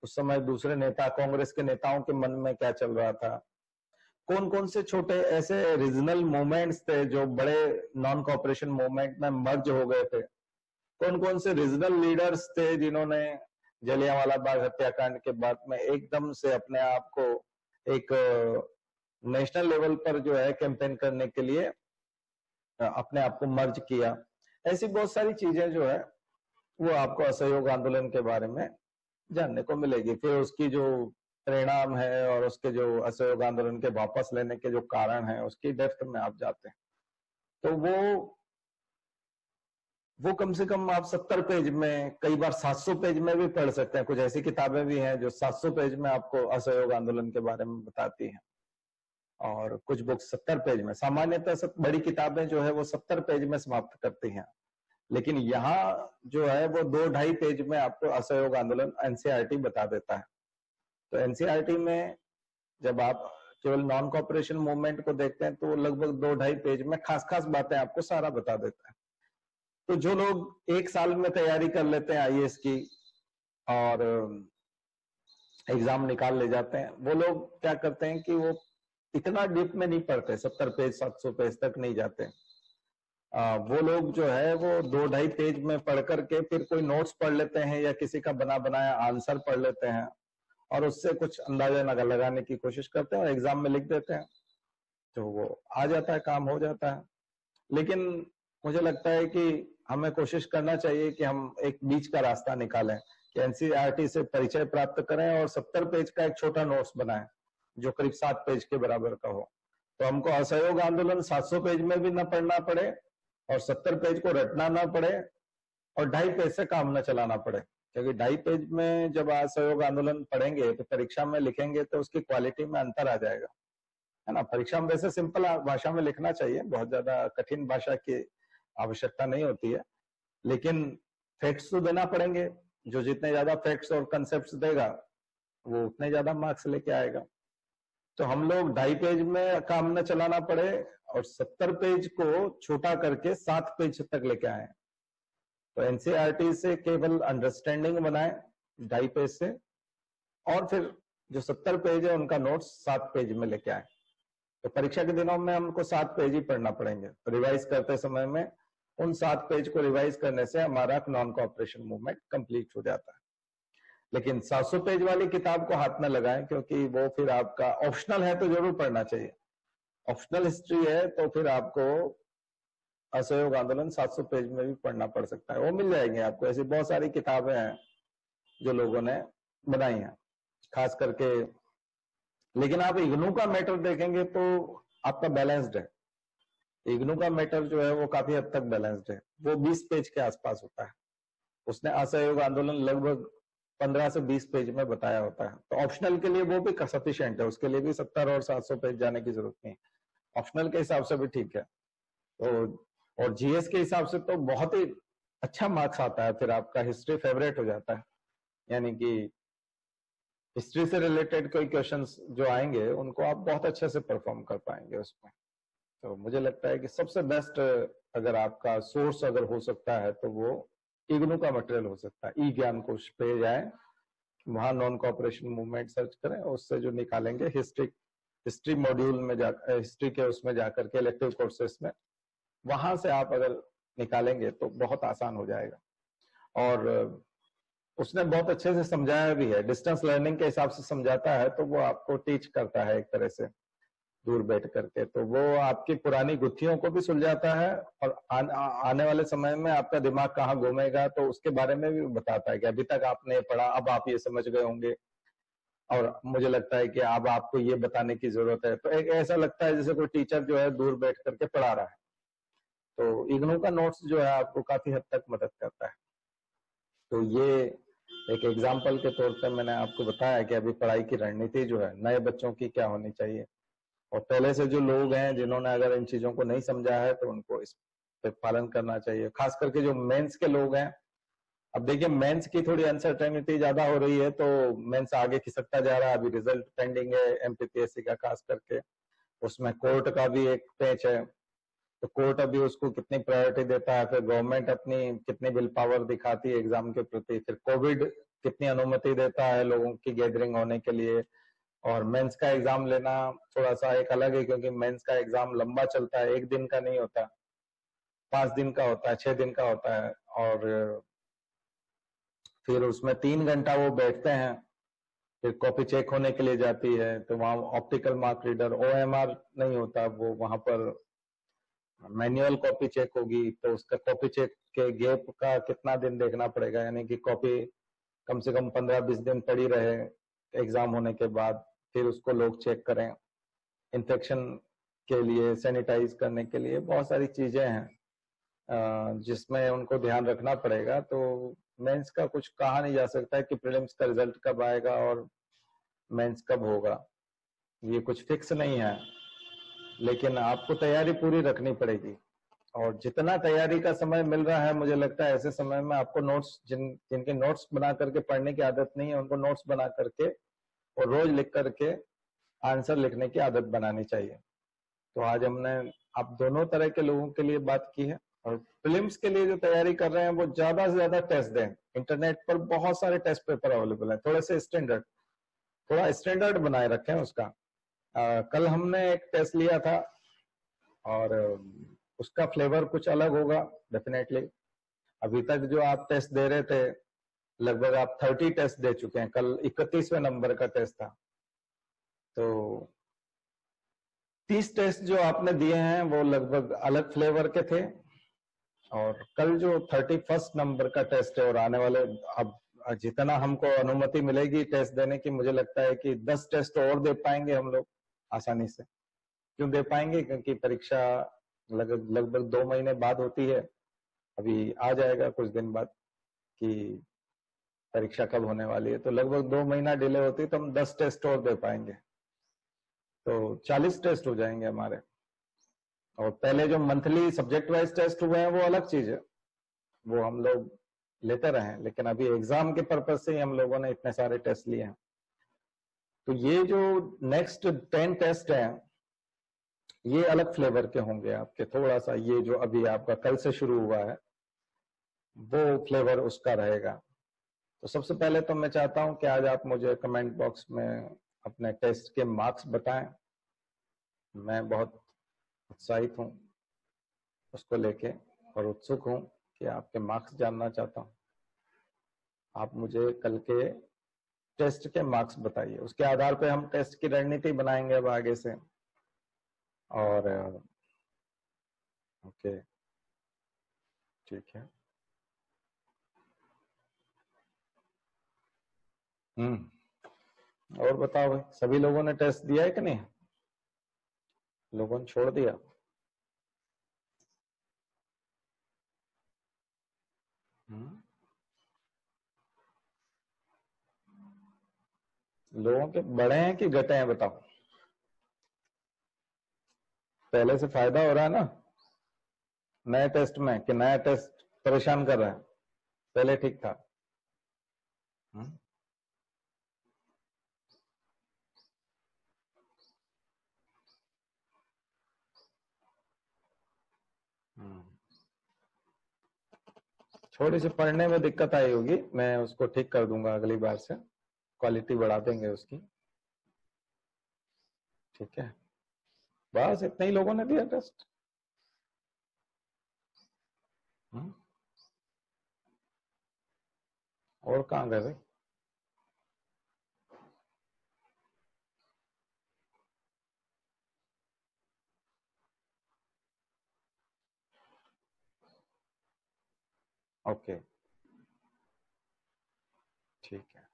उस समय, दूसरे नेता कांग्रेस के नेताओं के मन में क्या चल रहा था, कौन कौन से छोटे ऐसे रीजनल मूवमेंट्स थे जो बड़े नॉन कॉपरेशन मूवमेंट में मर्ज हो गए थे, कौन कौन से रीजनल लीडर्स थे जिन्होंने जलियांवाला बाग हत्याकांड के बाद में एकदम से अपने आप को एक नेशनल लेवल पर जो है कैंपेन करने के लिए अपने आप को मर्ज किया। ऐसी बहुत सारी चीजें जो है वो आपको असहयोग आंदोलन के बारे में जानने को मिलेगी। फिर उसकी जो परिणाम है और उसके जो असहयोग आंदोलन के वापस लेने के जो कारण है उसकी डेप्थ में आप जाते हैं, तो वो कम से कम आप 70 पेज में, कई बार 700 पेज में भी पढ़ सकते हैं। कुछ ऐसी किताबें भी हैं जो 700 पेज में आपको असहयोग आंदोलन के बारे में बताती हैं, और कुछ बुक्स 70 पेज में। सामान्यतः सब बड़ी किताबें जो है वो 70 पेज में समाप्त करती हैं, लेकिन यहाँ जो है वो 2-2.5 पेज में आपको असहयोग आंदोलन एनसीईआरटी बता देता है। तो एनसीईआरटी में जब आप केवल नॉन कॉपरेशन मूवमेंट को देखते हैं तो लगभग 2-2.5 पेज में खास खास बातें आपको सारा बता देता है। तो जो लोग एक साल में तैयारी कर लेते हैं आईएएस की और एग्जाम निकाल ले जाते हैं, वो लोग क्या करते हैं कि वो इतना डीप में नहीं पढ़ते, 70 पेज 700 पेज तक नहीं जाते। वो लोग जो है वो 2-2.5 पेज में पढ़ करके फिर कोई नोट्स पढ़ लेते हैं या किसी का बना बनाया आंसर पढ़ लेते हैं और उससे कुछ अंदाजा लगाने की कोशिश करते हैं और एग्जाम में लिख देते हैं, तो वो आ जाता है, काम हो जाता है। लेकिन मुझे लगता है कि हमें कोशिश करना चाहिए कि हम एक बीच का रास्ता निकालें, कि एनसीईआरटी से परिचय प्राप्त करें और 70 पेज का एक छोटा नोट्स बनाएं जो करीब 7 पेज के बराबर का हो, तो हमको असहयोग आंदोलन 700 पेज में भी न पढ़ना पड़े और 70 पेज को रटना ना पड़े और 2.5 पेज से काम न चलाना पड़े। क्योंकि 2.5 पेज में जब असहयोग आंदोलन पढ़ेंगे तो परीक्षा में लिखेंगे तो उसकी क्वालिटी में अंतर आ जाएगा, है ना। परीक्षा में वैसे सिंपल भाषा में लिखना चाहिए, बहुत ज्यादा कठिन भाषा की आवश्यकता नहीं होती है, लेकिन फैक्ट्स तो देना पड़ेंगे। जो जितने ज्यादा फैक्ट्स और कंसेप्ट्स देगा वो उतने ज्यादा मार्क्स लेके आएगा। तो हम लोग 2.5 पेज में काम न चलाना पड़े और 70 पेज को छोटा करके 7 पेज तक लेके आए। तो एनसीईआरटी से केवल अंडरस्टैंडिंग बनाए 2.5 पेज से, और फिर जो 70 पेज है उनका नोट्स 7 पेज में लेके आए। तो परीक्षा के दिनों में हमको 7 पेज ही पढ़ना पड़ेंगे, तो रिवाइज करते समय में उन 7 पेज को रिवाइज करने से हमारा नॉन कॉपरेशन मूवमेंट कंप्लीट हो जाता है। लेकिन 700 पेज वाली किताब को हाथ न लगाएं, क्योंकि वो फिर आपका ऑप्शनल है तो जरूर पढ़ना चाहिए। ऑप्शनल हिस्ट्री है तो फिर आपको असहयोग आंदोलन 700 पेज में भी पढ़ना पड़ सकता है, वो मिल जाएंगे आपको। ऐसी बहुत सारी किताबें हैं जो लोगों ने बनाई हैं, खास करके लेकिन आप इग्नू का मैटर देखेंगे तो आपका बैलेंस्ड है। इग्नू का मैटर जो है वो काफी हद तक बैलेंस्ड है, वो 20 पेज के आसपास होता है। उसने असहयोग आंदोलन लगभग 15 से 20 पेज में बताया होता है, तो ऑप्शनल के लिए वो भी सफिशिएंट है, उसके लिए भी 70 और 700 पेज जाने की जरूरत नहीं। ऑप्शनल के हिसाब से भी ठीक है। तो और जीएस के हिसाब से तो बहुत ही अच्छा मार्क्स आता है, फिर आपका हिस्ट्री फेवरेट हो जाता है। यानी कि हिस्ट्री से रिलेटेड कोई क्वेश्चंस जो आएंगे उनको आप बहुत अच्छे से परफॉर्म कर पाएंगे उसमें। तो मुझे लगता है कि सबसे बेस्ट अगर आपका सोर्स अगर हो सकता है तो वो इग्नू का मटेरियल हो सकता है। ई ज्ञान कोश पे जाए, वहां नॉन कॉपरेशन मूवमेंट सर्च करें और उससे जो निकालेंगे हिस्ट्री मॉड्यूल में जाकर, हिस्ट्री के उसमें जाकर के इलेक्टिव कोर्सेस में, वहां से आप अगर निकालेंगे तो बहुत आसान हो जाएगा। और उसने बहुत अच्छे से समझाया भी है, डिस्टेंस लर्निंग के हिसाब से समझाता है, तो वो आपको टीच करता है एक तरह से दूर बैठ करके, तो वो आपकी पुरानी गुत्थियों को भी सुलझाता है और आने वाले समय में आपका दिमाग कहाँ घूमेगा तो उसके बारे में भी बताता है कि अभी तक आपने पढ़ा, अब आप ये समझ गए होंगे और मुझे लगता है कि अब आपको ये बताने की जरूरत है। तो एक ऐसा लगता है जैसे कोई टीचर जो है दूर बैठ करके पढ़ा रहा है। तो इग्नू का नोट्स जो है आपको काफी हद तक मदद करता है। तो ये एक एग्जाम्पल के तौर पर मैंने आपको बताया कि अभी पढ़ाई की रणनीति जो है नए बच्चों की क्या होनी चाहिए, और पहले से जो लोग हैं जिन्होंने अगर इन चीजों को नहीं समझा है तो उनको इस पे पालन करना चाहिए। खास करके जो मेंस के लोग हैं, अब देखिए मेंस की थोड़ी अनसर्टेनिटी ज्यादा हो रही है, तो मेंस आगे खिसकता जा रहा है। अभी रिजल्ट पेंडिंग है एमपीपीएससी का, खास करके उसमें कोर्ट का भी एक पेच है। तो कोर्ट अभी उसको कितनी प्रायोरिटी देता है, फिर गवर्नमेंट अपनी कितनी विल पावर दिखाती है एग्जाम के प्रति, फिर कोविड कितनी अनुमति देता है लोगों की गैदरिंग होने के लिए। और मेंस का एग्जाम लेना थोड़ा सा एक अलग है, क्योंकि मेंस का एग्जाम लंबा चलता है, एक दिन का नहीं होता, 5 दिन का होता है, 6 दिन का होता है। और फिर उसमें 3 घंटा वो बैठते हैं, फिर कॉपी चेक होने के लिए जाती है, तो वहाँ ऑप्टिकल मार्क रीडर ओएमआर नहीं होता, वो वहां पर मैनुअल कॉपी चेक होगी, तो उसका कॉपी चेक के गैप का कितना दिन देखना पड़ेगा, यानी कि कॉपी कम से कम 15-20 दिन पड़ी रहे एग्जाम होने के बाद, फिर उसको लोग चेक करें। इन्फेक्शन के लिए, सैनिटाइज करने के लिए बहुत सारी चीजें हैं जिसमें उनको ध्यान रखना पड़ेगा। तो मेंस का कुछ कहा नहीं जा सकता है कि प्रीलिम्स का रिजल्ट कब आएगा और मेंस कब होगा, ये कुछ फिक्स नहीं है। लेकिन आपको तैयारी पूरी रखनी पड़ेगी, और जितना तैयारी का समय मिल रहा है, मुझे लगता है ऐसे समय में आपको नोट्स, जिनके नोट्स बना करके पढ़ने की आदत नहीं है, उनको नोट्स बना करके और रोज लिख करके आंसर लिखने की आदत बनानी चाहिए। तो आज हमने आप दोनों तरह के लोगों के लिए बात की है। और प्रीलिम्स के लिए जो तैयारी कर रहे हैं वो ज्यादा से ज्यादा टेस्ट दें। इंटरनेट पर बहुत सारे टेस्ट पेपर अवेलेबल है, थोड़े से स्टैंडर्ड, थोड़ा स्टैंडर्ड बनाए रखें उसका। कल हमने एक टेस्ट लिया था और उसका फ्लेवर कुछ अलग होगा डेफिनेटली। अभी तक जो आप टेस्ट दे रहे थे, लगभग आप 30 टेस्ट दे चुके हैं, कल 31वें नंबर का टेस्ट था। तो 30 टेस्ट जो आपने दिए हैं वो लगभग अलग फ्लेवर के थे, और कल जो 31st नंबर का टेस्ट है, और आने वाले अब जितना हमको अनुमति मिलेगी टेस्ट देने की, मुझे लगता है कि 10 टेस्ट और दे पाएंगे हम लोग आसानी से। क्यों दे पाएंगे? क्योंकि परीक्षा लगभग 2 महीने बाद होती है। अभी आ जाएगा कुछ दिन बाद कि परीक्षा कब होने वाली है, तो लगभग 2 महीना डिले होती है, तो हम 10 टेस्ट और दे पाएंगे, तो 40 टेस्ट हो जाएंगे हमारे। और पहले जो मंथली सब्जेक्ट वाइज टेस्ट हुए हैं वो अलग चीज है, वो हम लोग लेते रहे, लेकिन अभी एग्जाम के पर्पज से ही हम लोगों ने इतने सारे टेस्ट लिए हैं। तो ये जो नेक्स्ट 10 टेस्ट हैं, ये अलग फ्लेवर के होंगे आपके, थोड़ा सा ये जो अभी आपका कल से शुरू हुआ है वो फ्लेवर उसका रहेगा। तो सबसे पहले तो मैं चाहता हूं कि आज आप मुझे कमेंट बॉक्स में अपने टेस्ट के मार्क्स बताएं। मैं बहुत उत्साहित हूं उसको लेके, और उत्सुक हूं कि आपके मार्क्स जानना चाहता हूं। आप मुझे कल के टेस्ट के मार्क्स बताइए, उसके आधार पे हम टेस्ट की रणनीति बनाएंगे अब आगे से। और ओके, ठीक है। हम्म और बताओ भाई, सभी लोगों ने टेस्ट दिया है कि नहीं? लोगों ने छोड़ दिया? लोगों के बढ़े हैं कि घटे हैं बताओ? पहले से फायदा हो रहा है ना नए टेस्ट में, कि नया टेस्ट परेशान कर रहा है? पहले ठीक था। हम्म? हम्म। थोड़ी सी पढ़ने में दिक्कत आई होगी, मैं उसको ठीक कर दूंगा अगली बार से, क्वालिटी बढ़ा देंगे उसकी। ठीक है, बस इतने ही लोगों ने दिया टेस्ट। हम्म? और कहाँ गए भाई? ओके, ठीक है।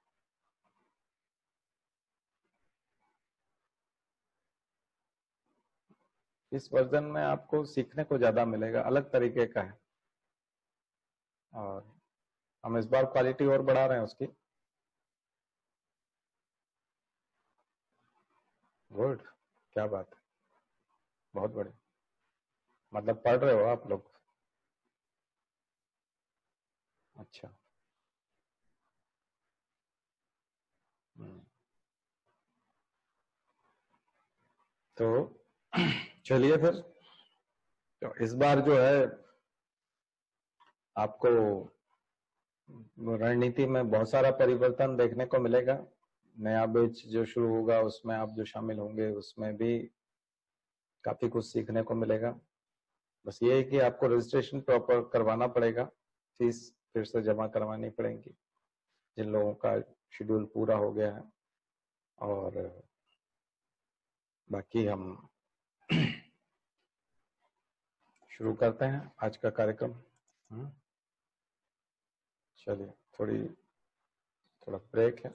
इस वर्जन में आपको सीखने को ज्यादा मिलेगा, अलग तरीके का है। और हम इस बार क्वालिटी और बढ़ा रहे हैं उसकी। गुड, क्या बात है, बहुत बढ़िया। मतलब पढ़ रहे हो आप लोग? अच्छा। हम्म। तो चलिए फिर, तो इस बार जो है आपको रणनीति में बहुत सारा परिवर्तन देखने को मिलेगा। नया बैच जो शुरू होगा उसमें आप जो शामिल होंगे उसमें भी काफी कुछ सीखने को मिलेगा। बस ये है कि आपको रजिस्ट्रेशन प्रॉपर करवाना पड़ेगा, फीस फिर से जमा करवानी पड़ेगी जिन लोगों का शेड्यूल पूरा हो गया है। और बाकी हम शुरू करते हैं आज का कार्यक्रम। चलिए, थोड़ा ब्रेक है।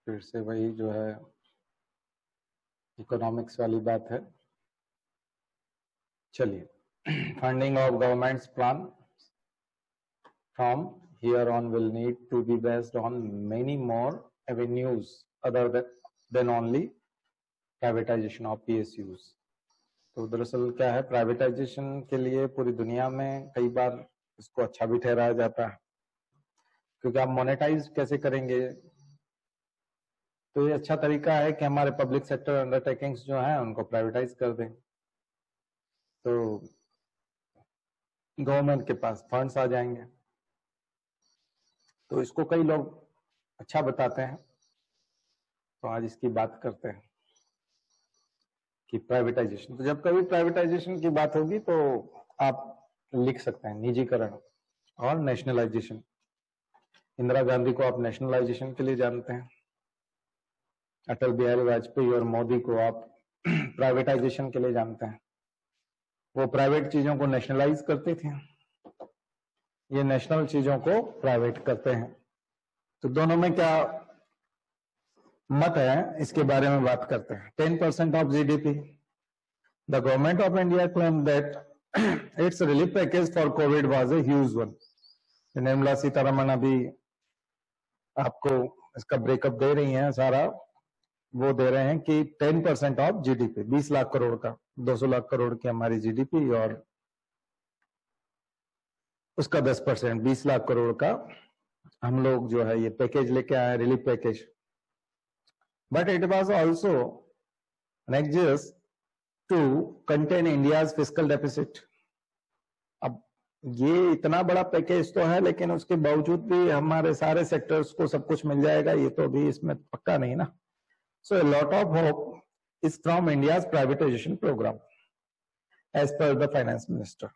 फिर से वही जो है इकोनॉमिक्स वाली बात है। चलिए, funding of governments plan from here on will need to be based on many more avenues other than only privatization of PSUs। तो दरअसल क्या है, प्राइवेटाइजेशन के लिए पूरी दुनिया में कई बार इसको अच्छा भी ठहराया जाता है, क्योंकि आप मोनेटाइज कैसे करेंगे, तो ये अच्छा तरीका है कि हमारे पब्लिक सेक्टर अंडरटेकिंग्स जो हैं उनको प्राइवेटाइज कर दें, तो गवर्नमेंट के पास फंड्स आ जाएंगे। तो इसको कई लोग अच्छा बताते हैं, तो आज इसकी बात करते हैं कि प्राइवेटाइजेशन। तो जब कभी प्राइवेटाइजेशन की बात होगी तो आप लिख सकते हैं निजीकरण और नेशनलाइजेशन। इंदिरा गांधी को आप नेशनलाइजेशन के लिए जानते हैं, अटल बिहारी वाजपेयी और मोदी को आप प्राइवेटाइजेशन के लिए जानते हैं। वो प्राइवेट चीजों को नेशनलाइज करती थी, ये नेशनल चीजों को प्राइवेट करते हैं। तो दोनों में क्या मत है इसके बारे में बात करते हैं। 10% of GDP, the government of India claim that it's relief package for Covid was a huge one. Nirmala Sitharaman अभी आपको इसका ब्रेकअप दे रही हैं, सारा वो दे रहे हैं कि 10% ऑफ जीडीपी, 20 लाख करोड़ का, 200 लाख करोड़ की हमारी जीडीपी और उसका 10%, 20 लाख करोड़ का हम लोग जो है ये पैकेज लेके आए, relief package. But it was also next to contain India's fiscal deficit. अब ये इतना बड़ा पैकेज तो है, लेकिन उसके बावजूद भी हमारे सारे सेक्टर्स को सब कुछ मिल जाएगा, ये तो अभी इसमें पक्का नहीं ना। सो a lot of hope is from India's privatization program as per the finance minister,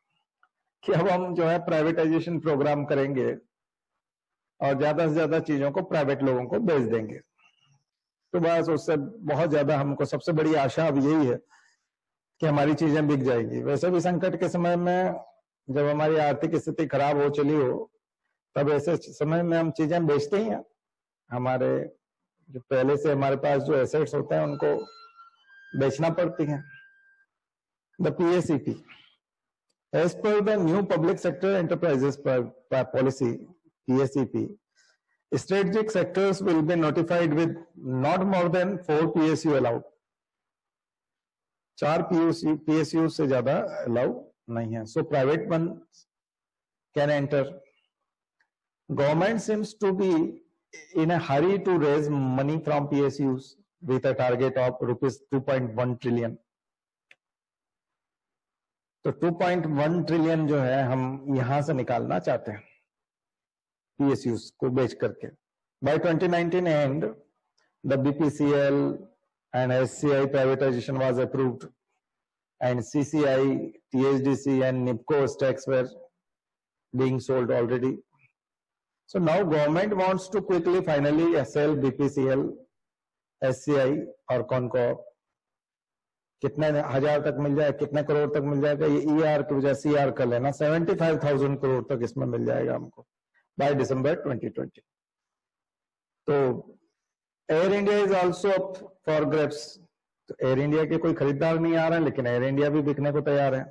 कि अब हम जो है प्राइवेटाइजेशन प्रोग्राम करेंगे और ज्यादा से ज्यादा चीजों को प्राइवेट लोगों को बेच देंगे। तो बस उससे बहुत ज्यादा हमको सबसे बड़ी आशा अब यही है कि हमारी चीजें बिक जाएंगी। वैसे भी संकट के समय में जब हमारी आर्थिक स्थिति खराब हो चली हो, तब ऐसे समय में हम चीजें बेचते ही हैं। हमारे जो पहले से हमारे पास जो एसेट्स होते हैं उनको बेचना पड़ती हैं। The PSEP, as per the new public sector enterprises policy PSEP, strategic sectors will be notified with not more than 4 PSU allowed। 4 PSU से ज्यादा अलाउ नहीं है। So private one can enter। Government seems to be in a hurry to raise money from PSUs with a target of rupees 2.1 trillion। तो 2.1 trillion जो है हम यहां से निकालना चाहते हैं PSUs को बेच करके। By 2019 end, the BPCL and SCI privatization was approved, and CCI, THDC and NIPCO stocks were being sold already। So now government wants to quickly finally sell BPCL, SCI और कॉनकॉप। कितने हजार तक मिल जाए, कितने करोड़ तक मिल जाएगा, ये ER की वजह CR कर लेना, 75,000 करोड़ तक इसमें मिल जाएगा हमको बाय दिसंबर 2020। तो air India is also up for grabs. तो एयर इंडिया के कोई खरीदार नहीं आ रहे हैं, लेकिन एयर इंडिया भी बिकने को तैयार है।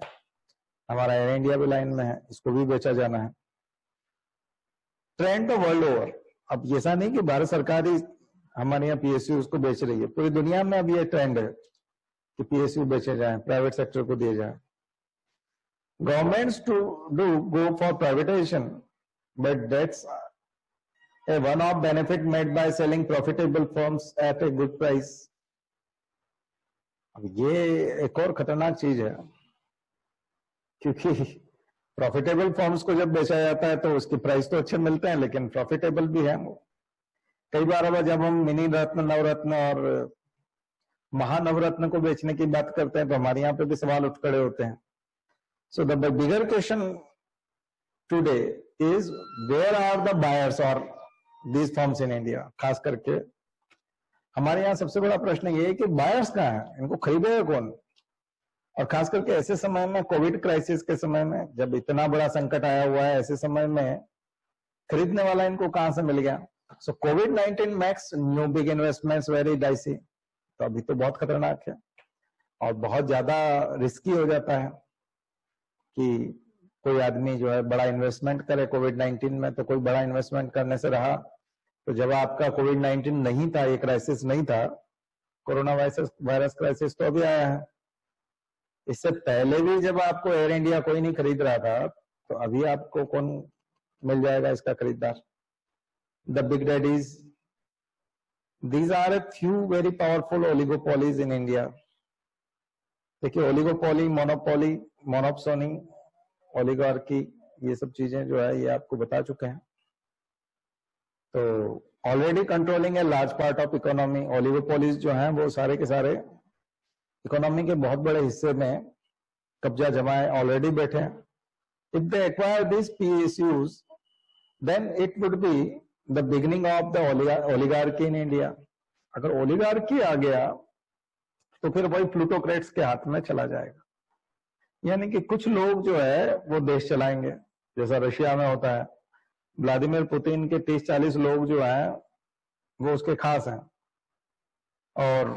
हमारा एयर इंडिया भी लाइन में है, इसको भी बेचा जाना है। ट्रेंड तो वर्ल्ड ओवर, अब ऐसा नहीं कि भारत सरकार ही हमारे यहाँ PSU उसको बेच रही है, पूरी दुनिया में अब ये ट्रेंड है कि PSU बेचे जाएं, प्राइवेट सेक्टर को दिए जाएं। Governments to do go for privatisation, but that's a one-off benefit made by selling profitable firms at a good price। अब ये एक और खतरनाक चीज है, क्योंकि प्रॉफिटेबल फर्म्स को जब बेचा जाता है तो उसकी प्राइस तो अच्छे मिलते हैं, लेकिन प्रॉफिटेबल भी है वो। कई बार अब जब हम मिनी रत्न, नवरत्न और महानवरत्न को बेचने की बात करते हैं तो हमारे यहाँ पे भी सवाल उठ खड़े होते हैं। So the bigger question today is where are the buyers और these firms in India। खास करके हमारे यहाँ सबसे बड़ा प्रश्न ये है कि बायर्स कहाँ हैं, इनको खरीदेगा कौन। और खास करके ऐसे समय में, कोविड क्राइसिस के समय में, जब इतना बड़ा संकट आया हुआ है, ऐसे समय में खरीदने वाला इनको कहां से मिल गया। सो COVID-19 makes new big investments very dicey. तो अभी तो बहुत खतरनाक है और बहुत ज्यादा रिस्की हो जाता है कि कोई आदमी जो है बड़ा इन्वेस्टमेंट करे COVID-19 में। तो कोई बड़ा इन्वेस्टमेंट करने से रहा, तो जब आपका COVID-19 नहीं था, ये क्राइसिस नहीं था, कोरोना वायरस क्राइसिस तो अभी आया है। इससे पहले भी जब आपको एयर इंडिया कोई नहीं खरीद रहा था, तो अभी आपको कौन मिल जाएगा इसका खरीदार? The big daddies, these are a few very powerful oligopolies in India. देखिए, ओलिगोपोली, मोनोपोली, मोनोप्सोनी, ओलिगार्की, ये सब चीजें जो है ये आपको बता चुके हैं। तो already controlling a large part of economy. Oligopolies जो हैं वो सारे के सारे इकोनॉमी के बहुत बड़े हिस्से में कब्जा जमाए ऑलरेडी बैठे हैं। If they acquire this PSUs, then it would be the beginning of the oligarchy in India. अगर ओलिगार्की आ गया तो फिर वही प्लूटोक्रेट्स के हाथ में चला जाएगा, यानी कि कुछ लोग जो है वो देश चलाएंगे, जैसा रशिया में होता है। व्लादिमीर पुतिन के 30-40 लोग जो हैं वो उसके खास हैं और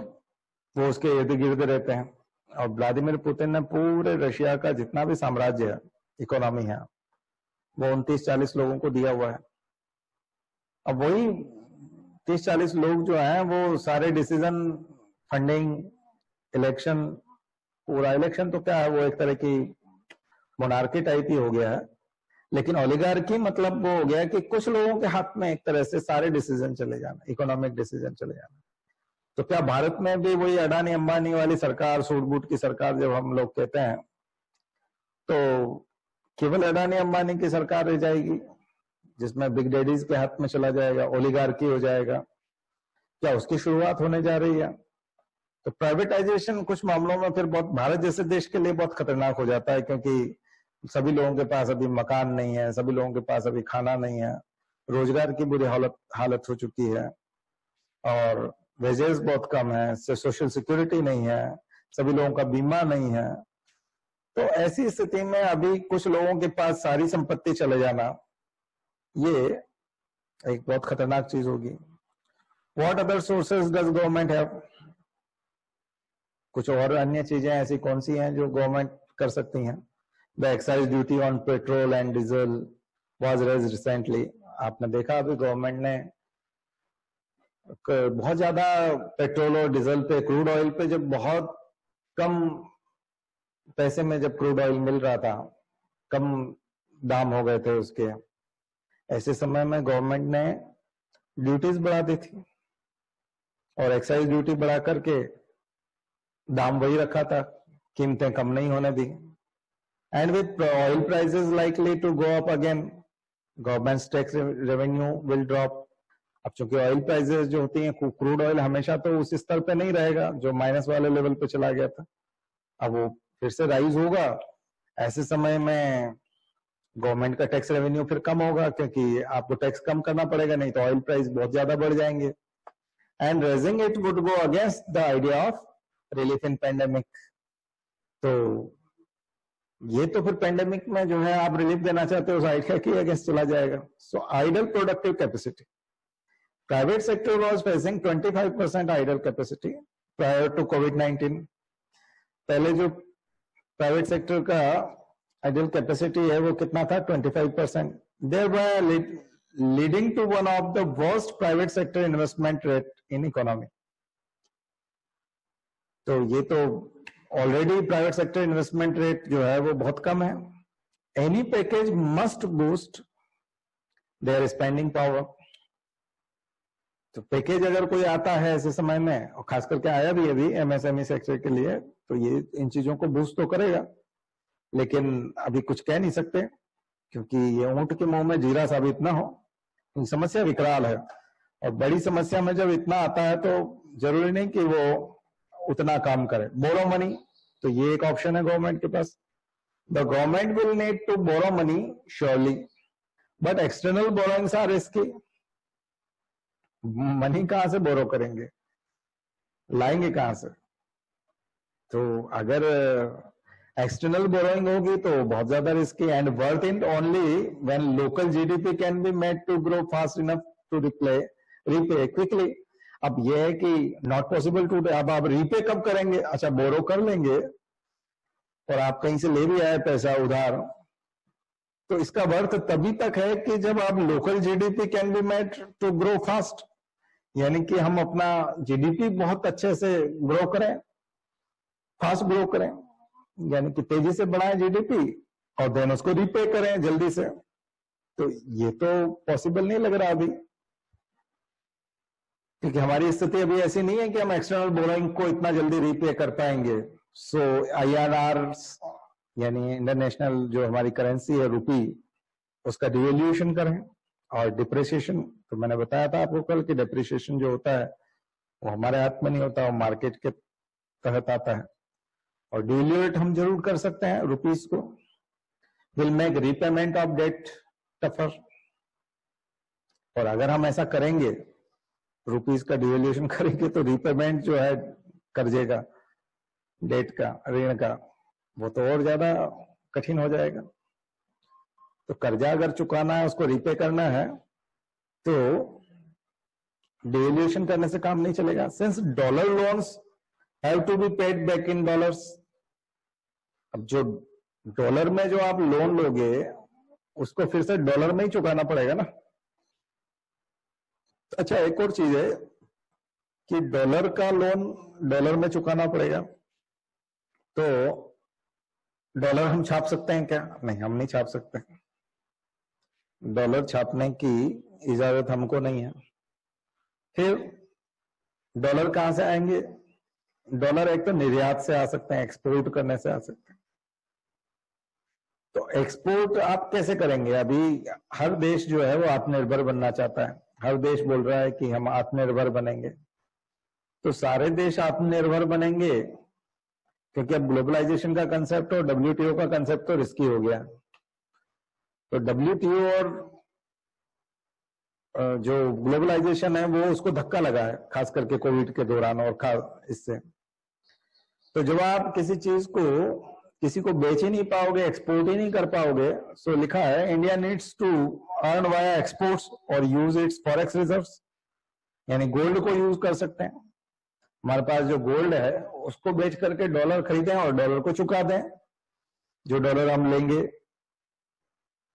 वो उसके इर्द गिर्द रहते हैं। और व्लादिमीर पुतिन ने पूरे रशिया का जितना भी साम्राज्य है, इकोनॉमी है, वो 29-40 लोगों को दिया हुआ है। अब वही 30-40 लोग जो हैं वो सारे डिसीजन, फंडिंग, इलेक्शन, पूरा इलेक्शन तो क्या है, वो एक तरह की मोनार्की टाइप ही हो गया है। लेकिन ओलिगार्की मतलब वो हो गया कि कुछ लोगों के हाथ में एक तरह से सारे डिसीजन चले जाना, इकोनॉमिक डिसीजन चले जाना। तो क्या भारत में भी वही अडानी अंबानी वाली सरकार, सूट बूट की सरकार जब हम लोग कहते हैं, तो केवल अडानी अंबानी की सरकार रह जाएगी जिसमें बिग डैडीज के हाथ में चला जाएगा, ओलिगार्की हो जाएगा? क्या उसकी शुरुआत होने जा रही है? तो प्राइवेटाइजेशन कुछ मामलों में फिर बहुत, भारत जैसे देश के लिए बहुत खतरनाक हो जाता है, क्योंकि सभी लोगों के पास अभी मकान नहीं है, सभी लोगों के पास अभी खाना नहीं है, रोजगार की बुरी हालत हो चुकी है और वेजेस बहुत कम है, सोशल सिक्योरिटी नहीं है, सभी लोगों का बीमा नहीं है। तो ऐसी स्थिति में अभी कुछ लोगों के पास सारी संपत्ति चले जाना, ये एक बहुत खतरनाक चीज होगी। What other sources does government have? कुछ और अन्य चीजें ऐसी कौन सी हैं जो गवर्नमेंट कर सकती हैं? The excise duty on petrol and diesel was raised recently. आपने देखा अभी गवर्नमेंट ने बहुत ज्यादा पेट्रोल और डीजल पे, क्रूड ऑयल पे, जब बहुत कम पैसे में जब क्रूड ऑयल मिल रहा था, कम दाम हो गए थे उसके, ऐसे समय में गवर्नमेंट ने ड्यूटीज बढ़ा दी थी और एक्साइज ड्यूटी बढ़ा करके दाम वही रखा था, कीमतें कम नहीं होने दी। And with oil prices likely to go up again, government tax revenue will drop. अब चूंकि ऑयल प्राइसेस जो होती हैं, क्रूड ऑयल हमेशा तो उस स्तर पे नहीं रहेगा जो माइनस वाले लेवल पे चला गया था, अब वो फिर से राइज होगा। ऐसे समय में गवर्नमेंट का टैक्स रेवेन्यू फिर कम होगा, क्योंकि आपको टैक्स कम करना पड़ेगा, नहीं तो ऑयल प्राइस बहुत ज्यादा बढ़ जाएंगे। And raising it would go against the idea of relief in pandemic. तो ये तो फिर पेंडेमिक में जो है आप रिलीफ देना चाहते हो, उस आइडिया के अगेंस्ट चला जाएगा। So idle productive capacity, private sector was facing 25% idle capacity prior to COVID-19। पहले जो प्राइवेट सेक्टर का आइडल कैपेसिटी है वो कितना था? 25%। There leading to one of the worst private sector investment rate in economy. तो ये तो already private sector investment rate जो है वो बहुत कम है। Any package must boost their spending power. तो पैकेज अगर कोई आता है ऐसे समय में, और खास करके आया भी अभी MSME सेक्टर के लिए, तो ये इन चीजों को बूस्ट तो करेगा, लेकिन अभी कुछ कह नहीं सकते क्योंकि ये ऊंट के मुंह में जीरा साबित ना हो। समस्या विकराल है और बड़ी समस्या में जब इतना आता है तो जरूरी नहीं कि वो उतना काम करे। बोरो मनी, तो ये एक ऑप्शन है गवर्नमेंट के पास। The government will need to borrow money surely, but external borrowings are risky. Money कहां से बोरो करेंगे, लाएंगे कहां से? तो अगर एक्सटर्नल बोरोइंग होगी तो बहुत ज्यादा risky. And worth it only when local GDP can be made to grow fast enough to repay quickly. अब ये है कि नॉट पॉसिबल टू, अब आप रीपे कब करेंगे? अच्छा, बोरो कर लेंगे और आप कहीं से ले भी आए पैसा उधार, तो इसका वर्थ तभी तक है कि जब आप local GDP can be made to grow fast, यानी कि हम अपना जीडीपी बहुत अच्छे से ग्रो करें, फास्ट ग्रो करें, यानी कि तेजी से बढ़ाएं जीडीपी और देन उसको रीपे करें जल्दी से। तो ये तो पॉसिबल नहीं लग रहा अभी, क्योंकि हमारी स्थिति अभी ऐसी नहीं है कि हम एक्सटर्नल बोरोइंग को इतना जल्दी रीपे कर पाएंगे। सो INR यानी इंटरनेशनल जो हमारी करेंसी है रुपी, उसका डिवेल्यूएशन करें। और डिप्रिसिएशन तो मैंने बताया था आपको कल कि डिप्रिसिएशन जो होता है वो हमारे हाथ में नहीं होता, वो मार्केट के तहत आता है। और डिवेल्यूएट हम जरूर कर सकते हैं रुपीस को, will make repayment of debt tougher. और अगर हम ऐसा करेंगे, रुपीस का डिवेल्यूएशन करेंगे, तो रीपेमेंट जो है कर्जे का, डेट का, ऋण का, वो तो और ज्यादा कठिन हो जाएगा। तो कर्जा अगर चुकाना है, उसको रीपे करना है, तो डिवेल्यूएशन करने से काम नहीं चलेगा। Since dollar loans have to be paid back in dollars, अब जो डॉलर में जो आप लोन लोगे उसको फिर से डॉलर में ही चुकाना पड़ेगा ना। अच्छा, एक और चीज है कि डॉलर का लोन डॉलर में चुकाना पड़ेगा, तो डॉलर हम छाप सकते हैं क्या? नहीं, हम नहीं छाप सकते। डॉलर छापने की इजाजत हमको नहीं है। फिर डॉलर कहां से आएंगे? डॉलर एक तो निर्यात से आ सकते हैं, एक्सपोर्ट करने से आ सकते हैं। तो एक्सपोर्ट आप कैसे करेंगे? अभी हर देश जो है वो आत्मनिर्भर बनना चाहता है, हर देश बोल रहा है कि हम आत्मनिर्भर बनेंगे। तो सारे देश आत्मनिर्भर बनेंगे, क्योंकि अब ग्लोबलाइजेशन का कंसेप्ट और WTO का कंसेप्ट तो रिस्की हो गया। तो WTO और जो ग्लोबलाइजेशन है वो उसको धक्का लगा है, खास करके कोविड के दौरान और इससे। तो जब आप किसी चीज को किसी को बेच ही नहीं पाओगे, एक्सपोर्ट ही नहीं कर पाओगे, सो लिखा है India needs to earn via exports और यूज इट्स फॉरेक्स रिजर्व्स, यानी गोल्ड को यूज कर सकते हैं। हमारे पास जो गोल्ड है उसको बेच करके डॉलर खरीदें और डॉलर को चुका दें, जो डॉलर हम लेंगे।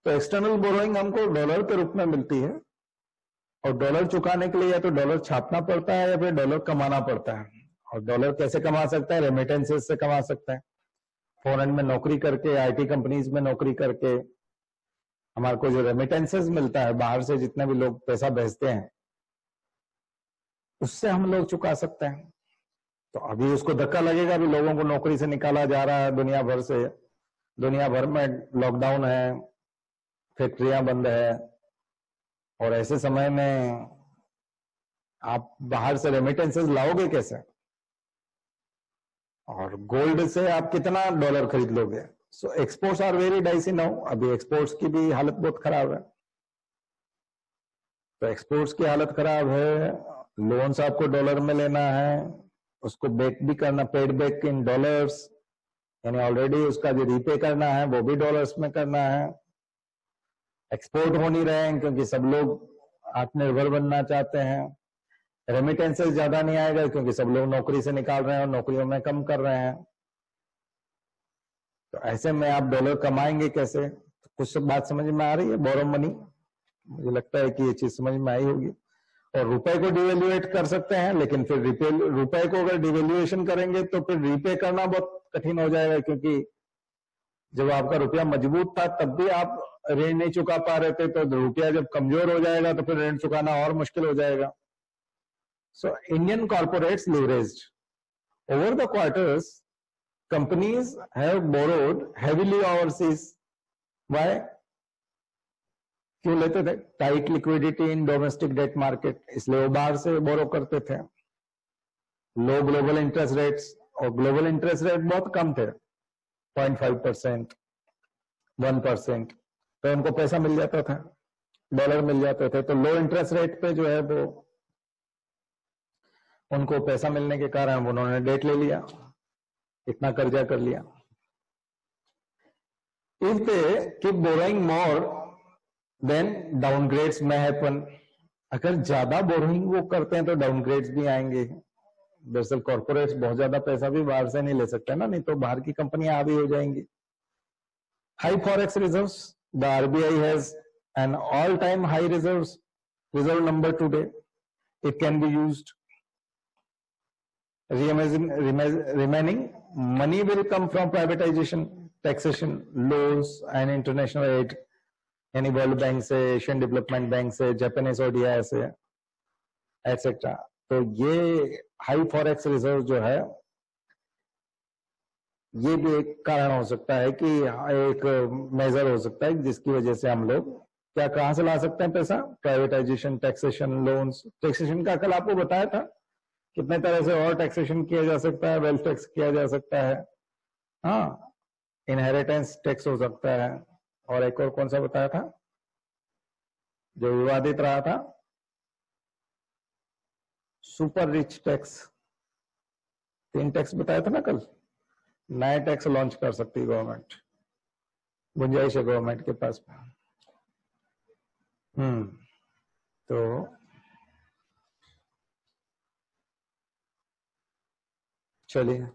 तो एक्सटर्नल बोरोइंग हमको डॉलर के रूप में मिलती है, और डॉलर चुकाने के लिए या तो डॉलर छापना पड़ता है या फिर डॉलर कमाना पड़ता है। और डॉलर कैसे कमा सकता है? रेमिटेंसेस से कमा सकता है, फॉरेन में नौकरी करके, IT कंपनीज में नौकरी करके हमारे को जो रेमिटेंसेस मिलता है, बाहर से जितने भी लोग पैसा भेजते हैं, उससे हम लोग चुका सकते हैं। तो अभी उसको धक्का लगेगा, अभी लोगों को नौकरी से निकाला जा रहा है दुनिया भर से, दुनिया भर में लॉकडाउन है, फैक्ट्रियां बंद है, और ऐसे समय में आप बाहर से रेमिटेंसेस लाओगे कैसे? और गोल्ड से आप कितना डॉलर खरीद लोगे? So exports are very dicey now. अभी एक्सपोर्ट्स की भी हालत बहुत खराब है। तो एक्सपोर्ट्स की हालत खराब है, लोन्स आपको डॉलर में लेना है, उसको बैक भी करना, पेड बैक इन डॉलर्स, यानी ऑलरेडी उसका जो रीपे करना है वो भी डॉलर्स में करना है। एक्सपोर्ट हो नहीं रहे हैं क्योंकि सब लोग आत्मनिर्भर बनना चाहते हैं। रेमिटेंसेस ज्यादा नहीं आएगा क्योंकि सब लोग नौकरी से निकाल रहे हैं और नौकरियों में कम कर रहे हैं। तो ऐसे में आप डॉलर कमाएंगे कैसे? तो कुछ बात समझ में आ रही है? बोरो मनी, मुझे लगता है कि ये चीज समझ में आई होगी। और रुपए को डिवेल्युएट कर सकते हैं, लेकिन फिर रुपए को अगर डिवेल्युएशन करेंगे तो फिर रीपे करना बहुत कठिन हो जाएगा, क्योंकि जब आपका रुपया मजबूत था तब भी आप ऋण नहीं चुका पा रहे थे, तो रुपया जब कमजोर हो जाएगा तो फिर ऋण चुकाना और मुश्किल हो जाएगा। So Indian corporates leveraged over the quarters, companies have borrowed heavily overseas. Why? क्यों लेते थे? Tight liquidity in domestic debt market, इसलिए वो बाहर से बोरो करते थे। लो ग्लोबल इंटरेस्ट रेट्स, और ग्लोबल इंटरेस्ट रेट बहुत कम थे, 0.5%, 1%, तो उनको पैसा मिल जाता था, डॉलर मिल जाते थे। तो लो इंटरेस्ट रेट पे जो है वो उनको पैसा मिलने के कारण उन्होंने डेट ले लिया, इतना कर्जा कर लिया। If they keep borrowing more, then downgrades may happen. अगर ज्यादा बोरोइंग वो करते हैं तो डाउनग्रेड्स भी आएंगे। दरअसल कॉर्पोरेट्स बहुत ज्यादा पैसा भी बाहर से नहीं ले सकते ना, नहीं तो बाहर की कंपनियां आ भी हो जाएंगी। High forex reserves, the RBI has an all time high reserve number today, it can be used. Remaining money will come from privatization, taxation, loans and international aid, यानी वर्ल्ड बैंक से, एशियन डेवलपमेंट बैंक से, Japanese ODI से, etcetera. तो ये high forex reserve जो है, ये भी एक कारण हो सकता है कि एक मेजर हो सकता है जिसकी वजह से हम लोग क्या कहां से ला सकते हैं पैसा? Privatisation, taxation, loans. टैक्सेशन का कल आपको बताया था कितने तरह से और टैक्सेशन किया जा सकता है। वेल्थ टैक्स किया जा सकता है, हाँ, इनहेरिटेंस टैक्स हो सकता है, और एक और कौन सा बताया था जो विवादित रहा था? Super rich tax. 3 टैक्स बताया था ना कल। नए टैक्स लॉन्च कर सकती है गवर्नमेंट, गुंजाइश है गवर्नमेंट के पास। तो चलिए,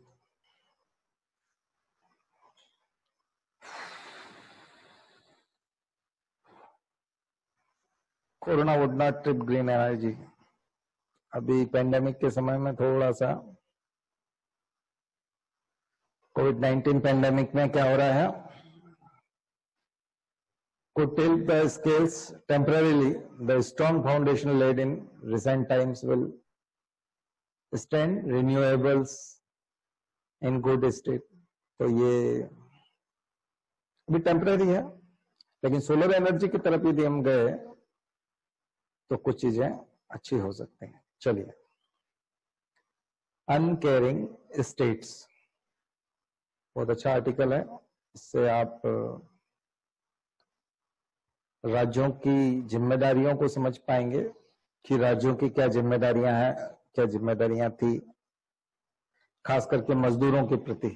corona would not trip green energy. अभी पेंडेमिक के समय में थोड़ा सा, कोविड-19 पेंडेमिक में क्या हो रहा है, could tilt the scales temporarily. The strong foundation laid in recent times will stand renewables in good state. तो ये भी टेम्पररी है, लेकिन सोलर एनर्जी की तरफ यदि हम गए तो कुछ चीजें अच्छी हो सकती हैं। चलिए, अनकेयरिंग स्टेट्स, बहुत अच्छा आर्टिकल है। इससे आप राज्यों की जिम्मेदारियों को समझ पाएंगे कि राज्यों की क्या जिम्मेदारियां हैं, क्या जिम्मेदारियां थी, खास करके मजदूरों के प्रति।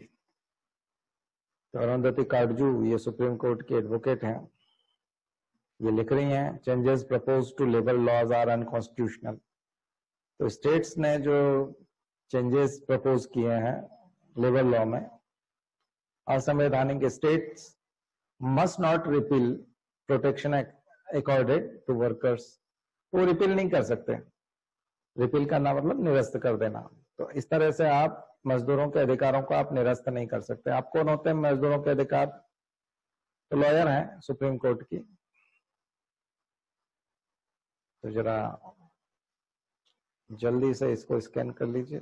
तो अरुंधति काटजू, ये सुप्रीम कोर्ट के एडवोकेट हैं, ये लिख रही हैं, changes propose to labour laws are unconstitutional. तो स्टेट्स ने जो चेंजेस प्रपोज किए हैं लेबर लॉ में, असंवैधानिक। States must not repeal protection accorded to workers. वो रिपील नहीं कर सकते। रिपील करना मतलब निरस्त कर देना। तो इस तरह से आप मजदूरों के अधिकारों को आप निरस्त नहीं कर सकते। आप कौन होते हैं मजदूरों के अधिकार? तो लॉयर हैं सुप्रीम कोर्ट की। तो जरा जल्दी से इसको स्कैन कर लीजिए।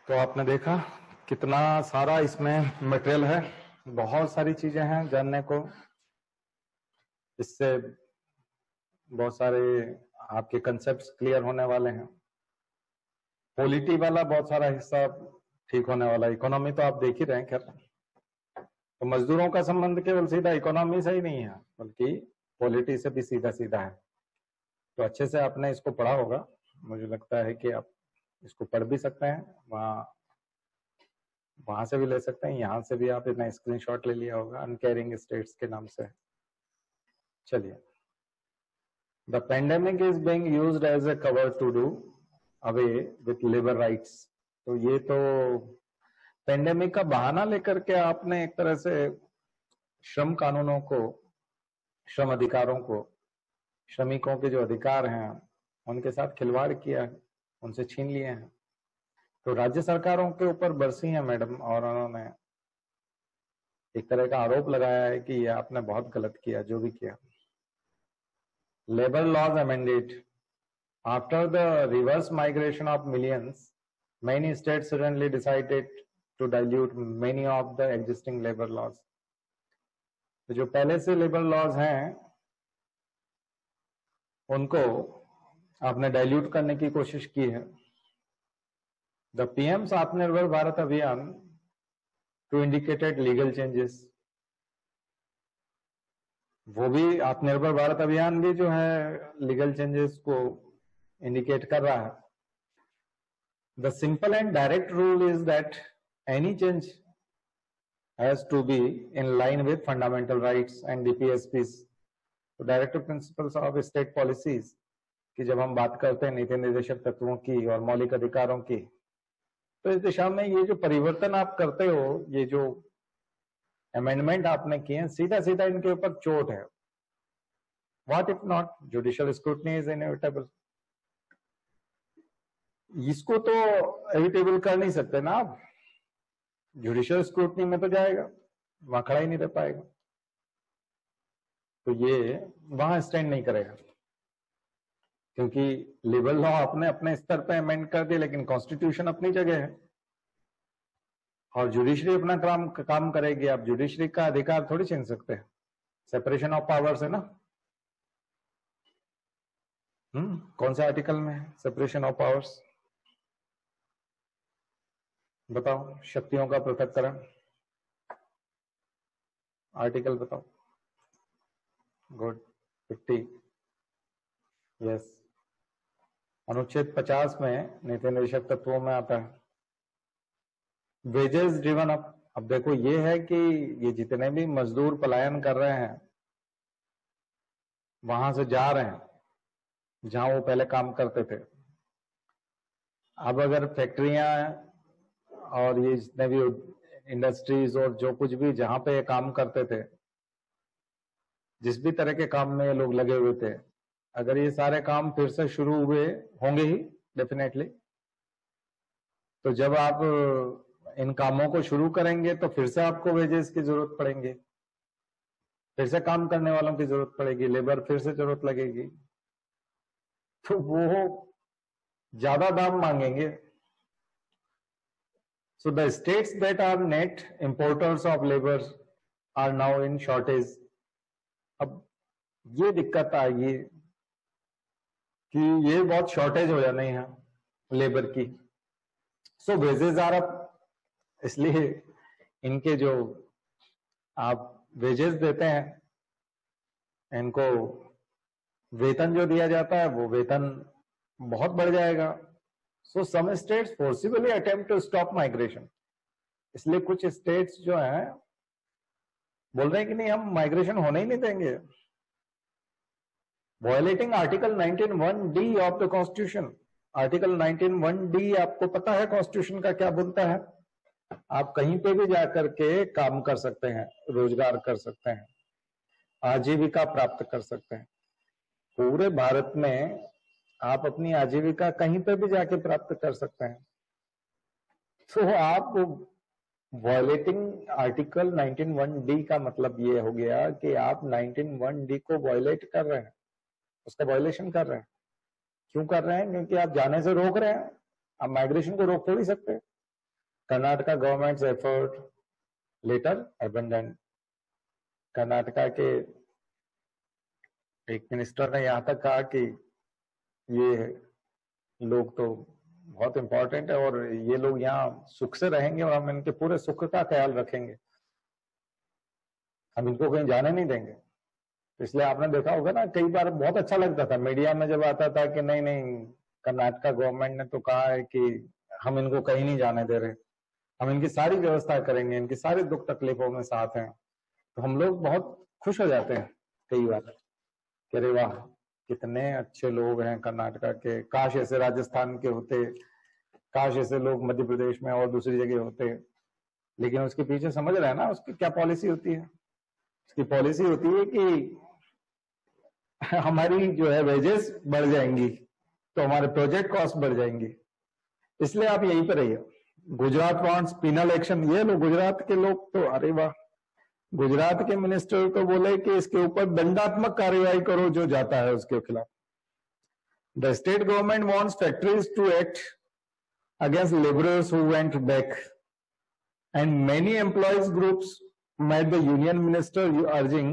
तो आपने देखा कितना सारा इसमें मटेरियल है, बहुत सारी चीजें हैं जानने को। इससे बहुत सारे आपके कंसेप्ट्स क्लियर होने वाले हैं। पॉलिटी वाला बहुत सारा हिस्सा ठीक होने वाला। इकोनॉमी तो आप देख ही रहे हैं। खैर, तो मजदूरों का संबंध केवल सीधा इकोनॉमी से ही नहीं है, बल्कि पॉलिटी से भी सीधा सीधा है। तो अच्छे से आपने इसको पढ़ा होगा, मुझे लगता है कि आप इसको पढ़ भी सकते हैं, वहां से भी ले सकते हैं, यहाँ से भी आप इतना स्क्रीनशॉट ले लिया होगा अनकेयरिंग स्टेट्स के नाम से। चलिए, the pandemic is being used as a cover to do away with labour rights. तो ये तो पेंडेमिक का बहाना लेकर के आपने एक तरह से श्रम कानूनों को, श्रम अधिकारों को, श्रमिकों के जो अधिकार हैं उनके साथ खिलवाड़ किया है, उनसे छीन लिए हैं। तो राज्य सरकारों के ऊपर बरसी है मैडम, और उन्होंने एक तरह का आरोप लगाया है कि ये आपने बहुत गलत किया जो भी किया। Labour laws amended after the reverse migration of millions, many states suddenly decided to dilute many of the existing labor laws. तो जो पहले से लेबर लॉज हैं उनको आपने डाइल्यूट करने की कोशिश की है। द पीएम्स आत्मनिर्भर भारत अभियान टू इंडिकेटेड लीगल चेंजेस, वो भी आत्मनिर्भर भारत अभियान भी जो है लीगल चेंजेस को इंडिकेट कर रहा है। The simple and direct rule is that any change has to be in line with fundamental rights and DPSPs, तो directive principles of state policies की जब हम बात करते हैं नीति निर्देशक तत्वों की और मौलिक अधिकारों की, तो इस दिशा में ये जो परिवर्तन आप करते हो, ये जो अमेंडमेंट आपने किए हैं, सीधा सीधा इनके ऊपर चोट है। What if not judicial scrutiny is inevitable. इसको तो एविटेबल कर नहीं सकते ना आप, जुडिशियल स्क्रूटनी में तो जाएगा, वहां खड़ा ही नहीं रह पाएगा। तो ये वहां स्टैंड नहीं करेगा, क्योंकि लेबर लॉ आपने अपने स्तर पे अमेंड कर दिया, लेकिन कॉन्स्टिट्यूशन अपनी जगह है और जुडिशरी अपना काम करेगी। आप जुडिशरी का अधिकार थोड़ी छीन सकते हैं, सेपरेशन ऑफ पावर्स है ना। कौन से आर्टिकल में है सेपरेशन ऑफ पावर्स? बताओ, शक्तियों का पृथक्करण, आर्टिकल बताओ। Good, 50, yes. अनुच्छेद 50 में नीति निर्देशक तत्वों में आता है वेजेस ड्रिवन अप। अब देखो, ये है कि ये जितने भी मजदूर पलायन कर रहे हैं, वहां से जा रहे हैं जहां वो पहले काम करते थे। अब अगर फैक्ट्रियां और ये जितने भी इंडस्ट्रीज और जो कुछ भी जहां पे ये काम करते थे, जिस भी तरह के काम में ये लोग लगे हुए थे, अगर ये सारे काम फिर से शुरू हुए होंगे ही डेफिनेटली, तो जब आप इन कामों को शुरू करेंगे तो फिर से आपको वेजेस की जरूरत पड़ेगी, फिर से काम करने वालों की जरूरत पड़ेगी, लेबर फिर से जरूरत लगेगी, तो वो ज्यादा दाम मांगेंगे। So the states that are net importers of labor are now in shortage. अब ये दिक्कत आएगी कि ये बहुत शॉर्टेज हो जानी है लेबर की। सो वेजेस आर अप, इसलिए इनके जो आप वेजेस देते हैं, इनको वेतन जो दिया जाता है वो वेतन बहुत बढ़ जाएगा। So some states forcibly attempt to stop migration. इसलिए कुछ स्टेट्स जो हैं बोल रहे हैं कि नहीं, हम माइग्रेशन होने ही नहीं देंगे। Violating article 19(1)D of the constitution. Article 19(1)D आपको पता है कॉन्स्टिट्यूशन का क्या बोलता है? आप कहीं पे भी जाकर के काम कर सकते हैं, रोजगार कर सकते हैं, आजीविका प्राप्त कर सकते हैं। पूरे भारत में आप अपनी आजीविका कहीं पे भी जाके प्राप्त कर सकते हैं। तो आप वायलेटिंग आर्टिकल 19(1)D का मतलब ये हो गया कि आप 19(1)D को वायलेट कर रहे हैं, उसका वायलेशन कर रहे हैं। क्यों कर रहे हैं? क्योंकि आप जाने से रोक रहे हैं। आप माइग्रेशन को रोक थोड़ी सकते हैं। Karnataka government's effort later abandon. Karnataka के एक मिनिस्टर ने यहां तक कहा कि ये लोग तो बहुत इंपॉर्टेंट है और ये लोग यहाँ सुख से रहेंगे और हम इनके पूरे सुख का ख्याल रखेंगे, हम इनको कहीं जाने नहीं देंगे। इसलिए आपने देखा होगा ना, कई बार बहुत अच्छा लगता था मीडिया में जब आता था कि नहीं नहीं कर्नाटका गवर्नमेंट ने तो कहा है कि हम इनको कहीं नहीं जाने दे रहे, हम इनकी सारी व्यवस्था करेंगे, इनकी सारी दुख तकलीफों में साथ हैं। तो हम लोग बहुत खुश हो जाते हैं कई बार कि अरे वाह कितने अच्छे लोग हैं कर्नाटका के, काश ऐसे राजस्थान के होते, काश ऐसे लोग मध्य प्रदेश में और दूसरी जगह होते। लेकिन उसके पीछे समझ रहे हैं ना उसकी क्या पॉलिसी होती है। उसकी पॉलिसी होती है कि हमारी जो है वेजेस बढ़ जाएंगी तो हमारे प्रोजेक्ट कॉस्ट बढ़ जाएंगी, इसलिए आप यहीं पर रहिए। Gujarat wants penal action. ये लोग गुजरात के लोग तो अरे वाह, गुजरात के मिनिस्टर तो बोले कि इसके ऊपर दंडात्मक कार्रवाई करो जो जाता है उसके खिलाफ। The state government wants factories to act against labourers who went back and many employees groups met the union minister urging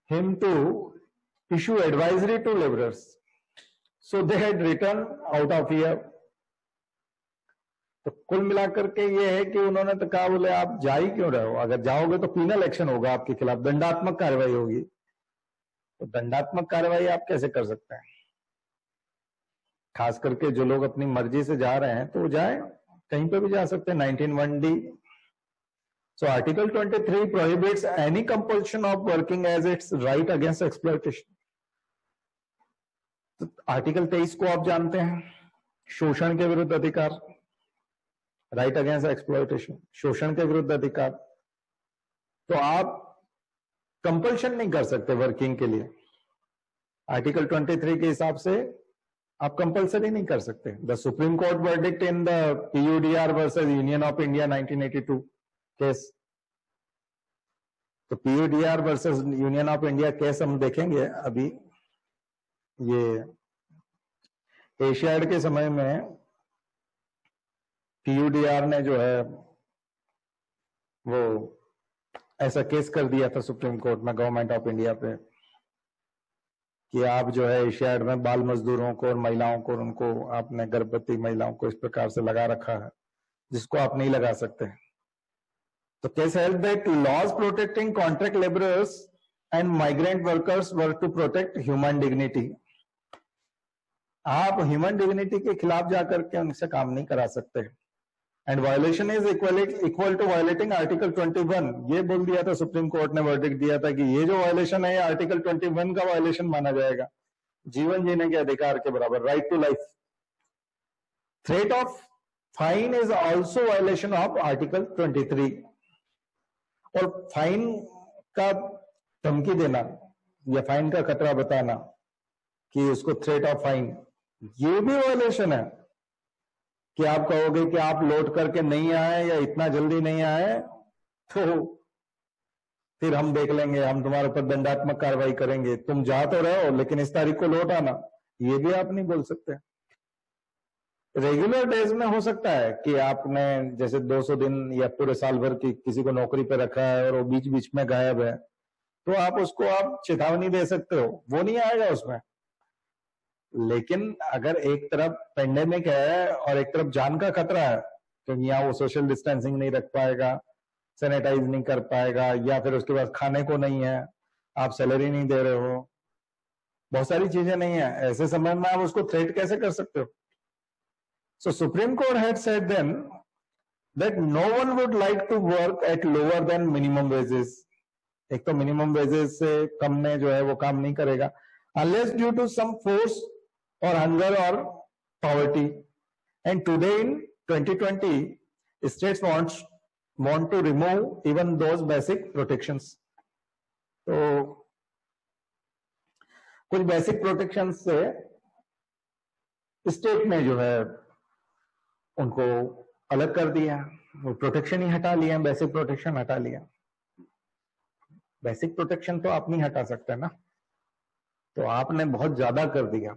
him to issue advisory to laborers, so they had returned out of here। तो कुल मिलाकर के ये है कि उन्होंने तो कहा बोले आप जा ही क्यों रहे हो, अगर जाओगे तो पिनल एक्शन होगा आपके खिलाफ, दंडात्मक कार्रवाई होगी। तो दंडात्मक कार्रवाई आप कैसे कर सकते हैं? खास करके जो लोग अपनी मर्जी से जा रहे हैं तो वो जाए, कहीं पे भी जा सकते हैं। 19(1)(d So Article 23 prohibits any compulsion of working as its right against exploitation। तो आर्टिकल 23 को आप जानते हैं, शोषण के विरुद्ध अधिकार, राइट अगेंस्ट एक्सप्लॉयटेशन, शोषण के विरुद्ध अधिकार। तो आप कंपल्शन नहीं कर सकते वर्किंग के लिए, आर्टिकल 23 के हिसाब से आप कंपल्सरी नहीं कर सकते। The supreme court verdict in the PUDR versus Union of India 1982 case. तो PUDR versus Union of India case हम देखेंगे अभी। ये एशियाड के समय में PUDR ने जो है वो ऐसा केस कर दिया था सुप्रीम कोर्ट में गवर्नमेंट ऑफ इंडिया पे कि आप जो है एशियाड में बाल मजदूरों को और महिलाओं को, उनको आपने गर्भवती महिलाओं को इस प्रकार से लगा रखा है जिसको आप नहीं लगा सकते। तो case held that laws protecting contract laborers and migrant workers were to protect human dignity। आप ह्यूमन डिग्निटी के खिलाफ जाकर के उनसे काम नहीं करा सकते। And violation is equal to violating article 21। ये बोल दिया था सुप्रीम कोर्ट ने, वर्डिक्ट दिया था कि ये जो वायोलेशन है आर्टिकल 21 का वायोलेशन माना जाएगा, जीवन जीने के अधिकार के बराबर, right to life. Threat of fine is also violation of article 23। और फाइन का धमकी देना या फाइन का खतरा बताना कि उसको थ्रेट ऑफ फाइन, ये भी वायलेशन है कि आप कहोगे कि आप लौट करके नहीं आए या इतना जल्दी नहीं आए तो फिर हम देख लेंगे, हम तुम्हारे ऊपर दंडात्मक कार्रवाई करेंगे, तुम जा तो रहे हो लेकिन इस तारीख को लौट आना, ये भी आप नहीं बोल सकते। रेगुलर डेज में हो सकता है कि आपने जैसे 200 दिन या पूरे साल भर की किसी को नौकरी पे रखा है और वो बीच बीच में गायब है, तो आप उसको आप चेतावनी दे सकते हो, वो नहीं आएगा उसमें। लेकिन अगर एक तरफ पेंडेमिक है और एक तरफ जान का खतरा है, क्योंकि यहाँ वो सोशल डिस्टेंसिंग नहीं रख पाएगा, सैनिटाइज नहीं कर पाएगा, या फिर उसके पास खाने को नहीं है, आप सैलरी नहीं दे रहे हो, बहुत सारी चीजें नहीं है, ऐसे समय में आप उसको थ्रेट कैसे कर सकते हो? So Supreme Court had said then that no one would like to work at lower than minimum wages। एक तो मिनिमम वेजेस से कम में जो है वो काम नहीं करेगा, unless due to some force or hunger or poverty। And today in 2020, states want to remove even those basic protections। तो कुछ बेसिक प्रोटेक्शन से स्टेट ने जो है उनको अलग कर दिया, वो प्रोटेक्शन ही हटा लिया, बेसिक प्रोटेक्शन हटा लिया। बेसिक प्रोटेक्शन तो आप नहीं हटा सकते ना, तो आपने बहुत ज्यादा कर दिया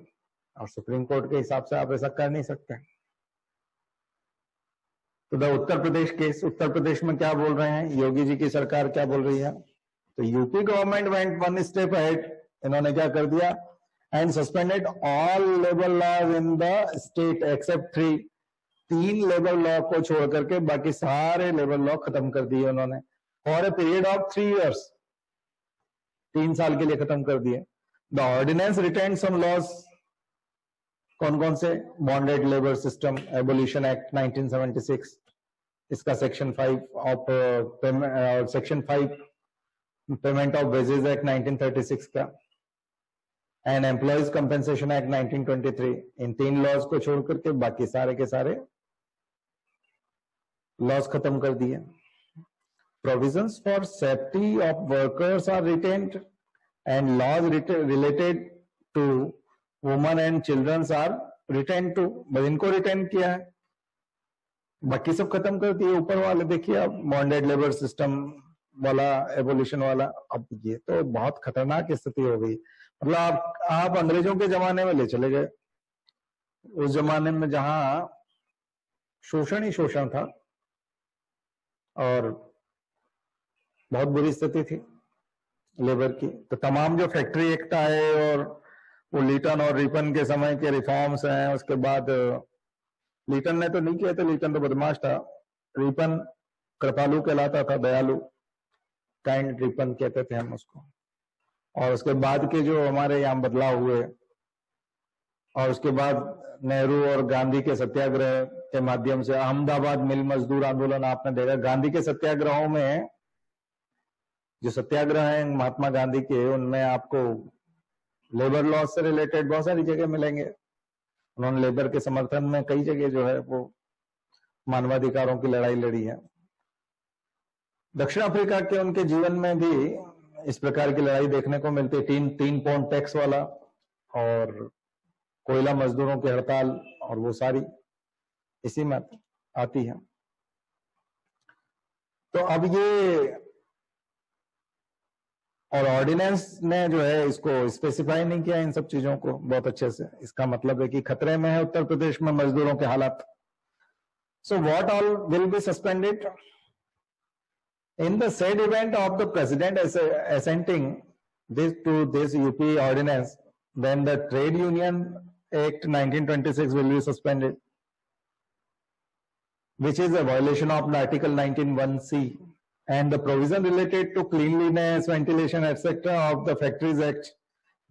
और सुप्रीम कोर्ट के हिसाब से आप ऐसा कर नहीं सकते। तो द उत्तर प्रदेश केस, उत्तर प्रदेश में क्या बोल रहे हैं, योगी जी की सरकार क्या बोल रही है, तो UP government went one step ahead, इन्होंने क्या कर दिया, and suspended all labour laws in the state except 3 labour law को छोड़ करके बाकी सारे लेबर लॉ खत्म कर दिए उन्होंने for a period of 3 years, 3 साल के लिए खत्म कर दिए। The ordinance retain some laws, कौन कौन से, bonded labour system abolition act 1976, इसका section 5 of section 5 payment of wages act 1936 का, एंड एम्प्लॉयज कंपेंसेशन एक्ट 1923, इन 3 लॉज को छोड़ करके बाकी सारे के सारे लॉज खत्म कर दिए। Provisions for safety of workers are retained and laws related to women and childrens are retain too, बस इनको रिटेन किया है, बाकी सब खत्म कर दिए। ऊपर वाले देखिए अब बॉन्डेड लेबर सिस्टम वाला, एवोल्यूशन वाला, अब ये तो बहुत खतरनाक स्थिति हो गई। मतलब आप अंग्रेजों के जमाने में ले चले गए, उस जमाने में जहां शोषण ही शोषण था और बहुत बुरी स्थिति थी लेबर की। तो तमाम जो फैक्ट्री एक्ट आए और वो लीटन और रिपन के समय के रिफॉर्म्स हैं, उसके बाद लीटन ने तो नहीं किया था, लीटन तो बदमाश था, रिपन कृपालु कहलाता था, दयालु, काइंड रिपन कहते थे हम उसको। और उसके बाद के जो हमारे यहाँ बदलाव हुए, और उसके बाद नेहरू और गांधी के सत्याग्रह के माध्यम से अहमदाबाद मिल मजदूर आंदोलन आपने देखा। गांधी के सत्याग्रहों में जो सत्याग्रह हैं महात्मा गांधी के, उनमें आपको लेबर लॉ से रिलेटेड बहुत सारी जगह मिलेंगे। उन्होंने लेबर के समर्थन में कई जगह जो है वो मानवाधिकारों की लड़ाई लड़ी है। दक्षिण अफ्रीका के उनके जीवन में भी इस प्रकार की लड़ाई देखने को मिलती है, 3 पाउंड टैक्स वाला और कोयला मजदूरों की हड़ताल, और वो सारी इसी में आती है। तो अब ये और ऑर्डिनेंस ने जो है इसको स्पेसिफाई नहीं किया इन सब चीजों को बहुत अच्छे से। इसका मतलब है कि खतरे में है उत्तर प्रदेश में मजदूरों के हालात। So what all will be suspended in the said event of the president assenting this to this UP ordinance, then the Trade Union Act 1926 will be suspended, which is a violation of Article 19(1)(c) and the provision related to cleanliness, ventilation, etc. of the Factories Act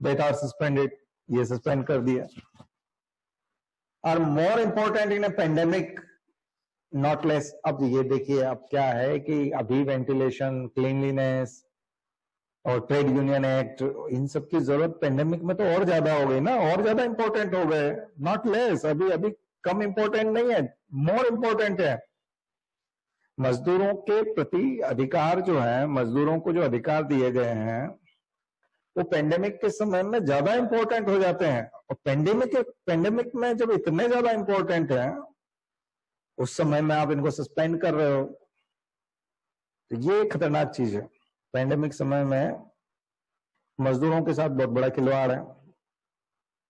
that are suspended. ये suspend कर दिया। Are more important in a pandemic, not less. अब ये देखिए अब क्या है कि अभी वेंटिलेशन, क्लीनलीनेस और ट्रेड यूनियन एक्ट, इन सब की जरूरत पेंडेमिक में तो और ज्यादा हो गई ना, और ज्यादा इंपॉर्टेंट हो गए, नॉट लेस। अभी कम इंपॉर्टेंट नहीं है, मोर इंपॉर्टेंट है। मजदूरों के प्रति अधिकार जो है, मजदूरों को जो अधिकार दिए गए हैं वो पेंडेमिक के समय में ज्यादा इंपॉर्टेंट हो जाते हैं। और पेंडेमिक में जब इतने ज्यादा इंपॉर्टेंट है, उस समय में आप इनको सस्पेंड कर रहे हो, तो ये खतरनाक चीज है। पेंडेमिक समय में मजदूरों के साथ बहुत बड़ा खिलवाड़ है।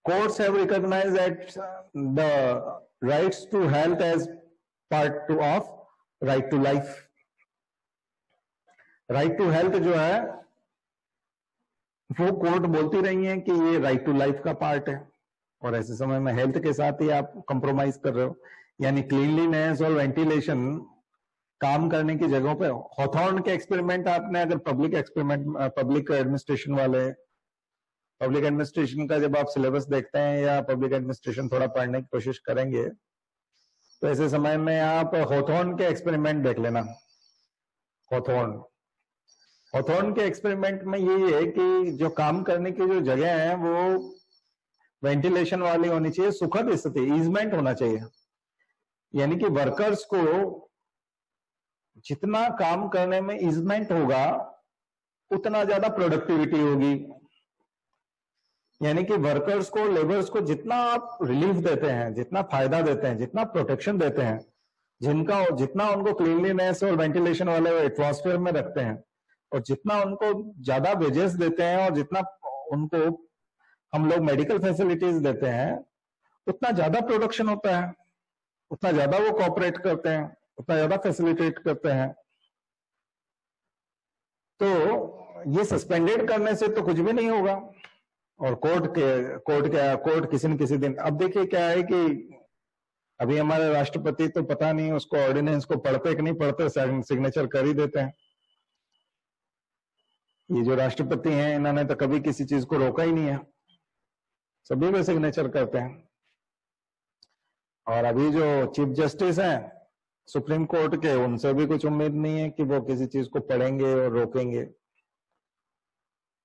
Courts have recognised that the rights to health as part to of right to life. Right to health जो है वो कोर्ट बोलती रही है कि ये राइट टू लाइफ का पार्ट है, और ऐसे समय में हेल्थ के साथ ही आप कंप्रोमाइज कर रहे हो। यानी क्लीनलीनेस और वेंटिलेशन काम करने की जगहों पे। हॉथॉर्न के एक्सपेरिमेंट आपने अगर पब्लिक एडमिनिस्ट्रेशन वाले, पब्लिक एडमिनिस्ट्रेशन का जब आप सिलेबस देखते हैं या पब्लिक एडमिनिस्ट्रेशन थोड़ा पढ़ने की कोशिश करेंगे, तो ऐसे समय में आप हॉथॉर्न के एक्सपेरिमेंट देख लेना। हॉथॉर्न के एक्सपेरिमेंट में ये है कि जो काम करने की जो जगह है वो वेंटिलेशन वाली होनी चाहिए, सुखद स्थिति, ईजमेंट होना चाहिए। यानी कि वर्कर्स को जितना काम करने में ईजमेंट होगा उतना ज्यादा प्रोडक्टिविटी होगी। यानी कि वर्कर्स को, लेबर्स को जितना आप रिलीफ देते हैं, जितना फायदा देते हैं, जितना प्रोटेक्शन देते हैं, जितना उनको क्लीनलीनेस और वेंटिलेशन वाले एटमॉस्फेयर में रखते हैं, और जितना उनको ज्यादा वेजेस देते हैं, और जितना उनको हम लोग मेडिकल फैसिलिटीज देते हैं, उतना ज्यादा प्रोडक्शन होता है, उतना ज्यादा वो कोऑपरेट करते हैं। उतना ज्यादा फैसिलिटेट करते हैं। तो ये सस्पेंडेड करने से तो कुछ भी नहीं होगा। और कोर्ट किसी न किसी दिन, अब देखिए क्या है कि अभी हमारे राष्ट्रपति तो पता नहीं उसको ऑर्डिनेंस को पढ़ते कि नहीं पढ़ते, सिग्नेचर कर ही देते हैं। ये जो राष्ट्रपति हैं इन्होंने तो कभी किसी चीज को रोका ही नहीं है, सभी पे सिग्नेचर करते हैं। और अभी जो चीफ जस्टिस हैं सुप्रीम कोर्ट के, उनसे भी कुछ उम्मीद नहीं है कि वो किसी चीज को पढ़ेंगे और रोकेंगे।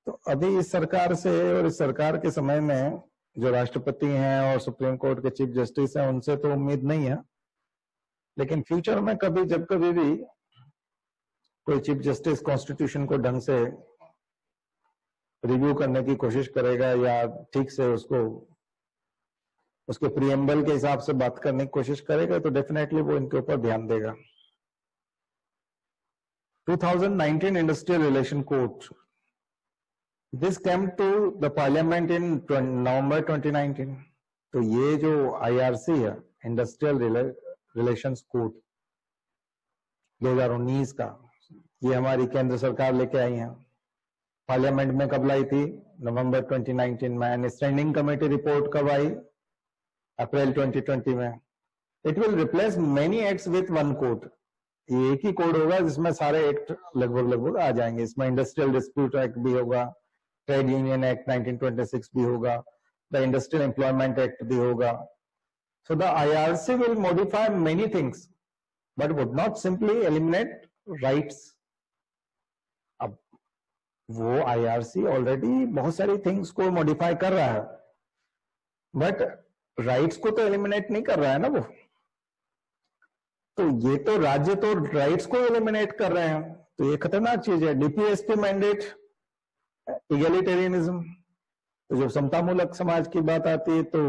तो अभी इस सरकार से और इस सरकार के समय में जो राष्ट्रपति हैं और सुप्रीम कोर्ट के चीफ जस्टिस हैं उनसे तो उम्मीद नहीं है। लेकिन फ्यूचर में कभी जब कभी भी कोई चीफ जस्टिस कॉन्स्टिट्यूशन को ढंग से रिव्यू करने की कोशिश करेगा या ठीक से उसको उसके प्रीएम्बल के हिसाब से बात करने की कोशिश करेगा तो डेफिनेटली वो इनके ऊपर ध्यान देगा। 2019 industrial relation code, this came to the parliament in November 2019। तो ये जो आईआरसी है, इंडस्ट्रियल रिलेशंस कोड 2019 का, ये हमारी केंद्र सरकार लेके आई है। पार्लियामेंट में कब लाई थी? नवंबर 2019 में। स्टैंडिंग कमेटी रिपोर्ट कब आई? अप्रैल 2020 में। It will replace many acts with one code. ये एक ही कोड होगा जिसमें सारे एक्ट लगभग आ जाएंगे। इसमें इंडस्ट्रियल डिस्प्यूट एक्ट भी होगा, ट्रेड यूनियन एक्ट 1926 भी होगा, द इंडस्ट्रियल एम्प्लॉयमेंट एक्ट भी होगा। So the IRC will modify many things but would not simply eliminate rights. अब वो आईआरसी ऑलरेडी बहुत सारी थिंग्स को मॉडिफाई कर रहा है बट राइट्स को तो एलिमिनेट नहीं कर रहा है ना वो। तो ये तो राज्य तो राइट्स को एलिमिनेट कर रहे हैं, तो ये खतरनाक चीज है। DPSP mandate, egalitarianism. तो जब समतामूलक समाज की बात आती है तो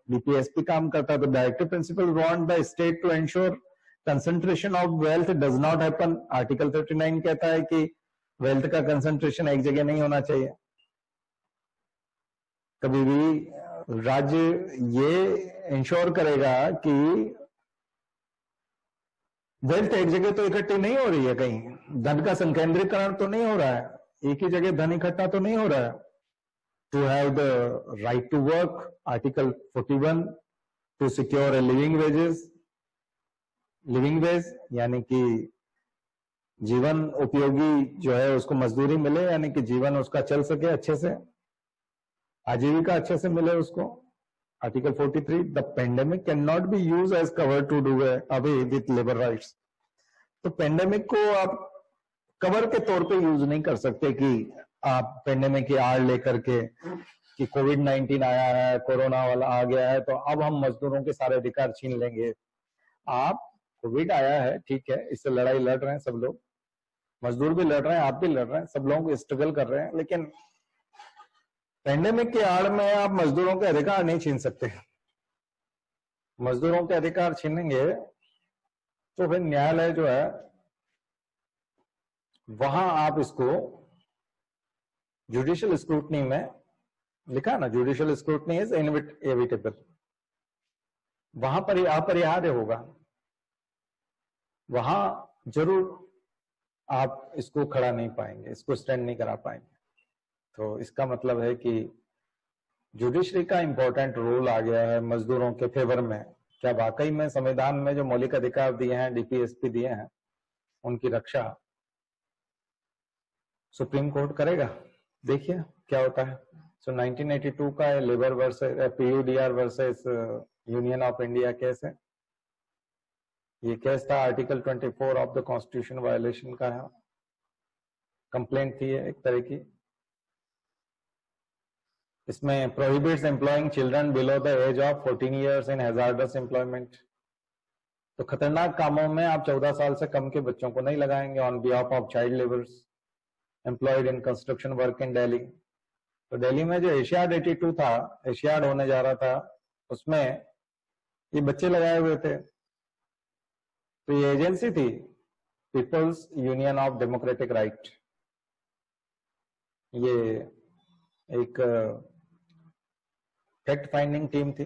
डीपीएसपी काम करता है। तो directive principle want the state to ensure concentration of wealth does not happen. Article 39 कहता है कि वेल्थ का कंसंट्रेशन एक जगह नहीं होना चाहिए कभी भी। राज्य ये इंश्योर करेगा कि वेल्थ एक जगह तो इकट्ठी नहीं हो रही है, कहीं धन का संकेंद्रीकरण तो नहीं हो रहा है, एक ही जगह धन इकट्ठा तो नहीं हो रहा है। To have the right to work, article 41, to secure a living wage यानी कि जीवन उपयोगी जो है उसको मजदूरी मिले, यानी कि जीवन उसका चल सके अच्छे से, आजीविका अच्छे से मिले उसको। Article 43, the pandemic can not be use as cover to do away with labour rights. तो पेंडेमिक को आप कवर के तौर पे यूज नहीं कर सकते कि आप पेंडेमिक की आड़ लेकर के कि कोविड-19 आया है, कोरोना वाला आ गया है तो अब हम मजदूरों के सारे अधिकार छीन लेंगे। आप कोविड आया है, ठीक है, इससे लड़ाई लड़ रहे हैं सब लोग, मजदूर भी लड़ रहे हैं, आप भी लड़ रहे हैं, सब लोग स्ट्रगल कर रहे हैं, लेकिन पेंडेमिक के आड़ में आप मजदूरों के अधिकार नहीं छीन सकते। मजदूरों के अधिकार छीनेंगे तो फिर न्यायालय जो है वहां आप इसको जुडिशियल स्क्रूटनी में लिखा ना, जुडिशियल स्क्रूटनी इज इनएविटेबल, वहां पर अपरिहार्य होगा, वहां जरूर आप इसको खड़ा नहीं पाएंगे, इसको स्टैंड नहीं करा पाएंगे। तो इसका मतलब है कि जुडिशरी का इंपॉर्टेंट रोल आ गया है मजदूरों के फेवर में। क्या वाकई में संविधान में जो मौलिक अधिकार दिए हैं, डीपीएसपी दिए हैं, उनकी रक्षा सुप्रीम कोर्ट करेगा? देखिए क्या होता है। सो 1982 का labour versus PUDR versus Union of India case है। ये केस था article 24 of the constitution violation का है, कंप्लेंट थी एक तरह की। इसमें prohibits employing children below the age of 14 years in hazardous employment. तो खतरनाक कामों में आप 14 साल से कम के बच्चों को नहीं लगाएंगे on behalf of child labours employed in construction work in Delhi. तो दिल्ली में जो एशियाड 82 था, एशियाड होने जा रहा था, उसमें ये बच्चे लगाए हुए थे। तो ये एजेंसी थी people's union of democratic right, ये एक फैक्ट फाइंडिंग टीम थी।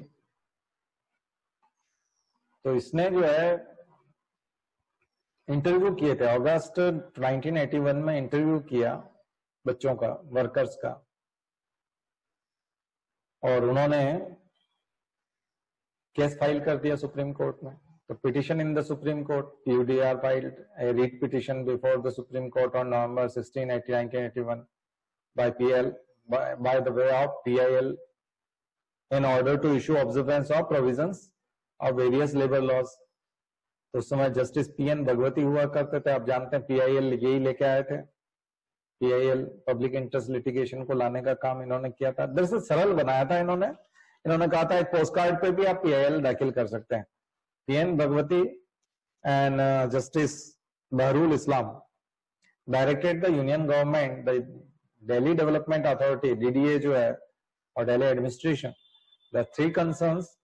तो इसने जो है इंटरव्यू किए थे अगस्त 1981 में, इंटरव्यू किया बच्चों का, वर्कर्स का, और उन्होंने केस फाइल कर दिया सुप्रीम कोर्ट में. तो petition in the supreme court, PUDR filed a writ petition before the Supreme Court on November 16, 1981 by the way of PIL in order to issue observance of provisions of various labor laws. तो उस समय justice PN Bhagwati हुआ करते थे, आप जानते हैं PIL यही लेके आए थे. PIL पब्लिक इंटरेस्ट लिटिगेशन को लाने का काम इन्होंने किया था. दरअसल सरल बनाया था इन्होंने कहा था एक पोस्ट कार्ड पे भी आप PIL दाखिल कर सकते हैं. PN Bhagwati and justice Baharul Islam directed the union government, the Delhi Development Authority DDA जो है, और Delhi administration, the three concerns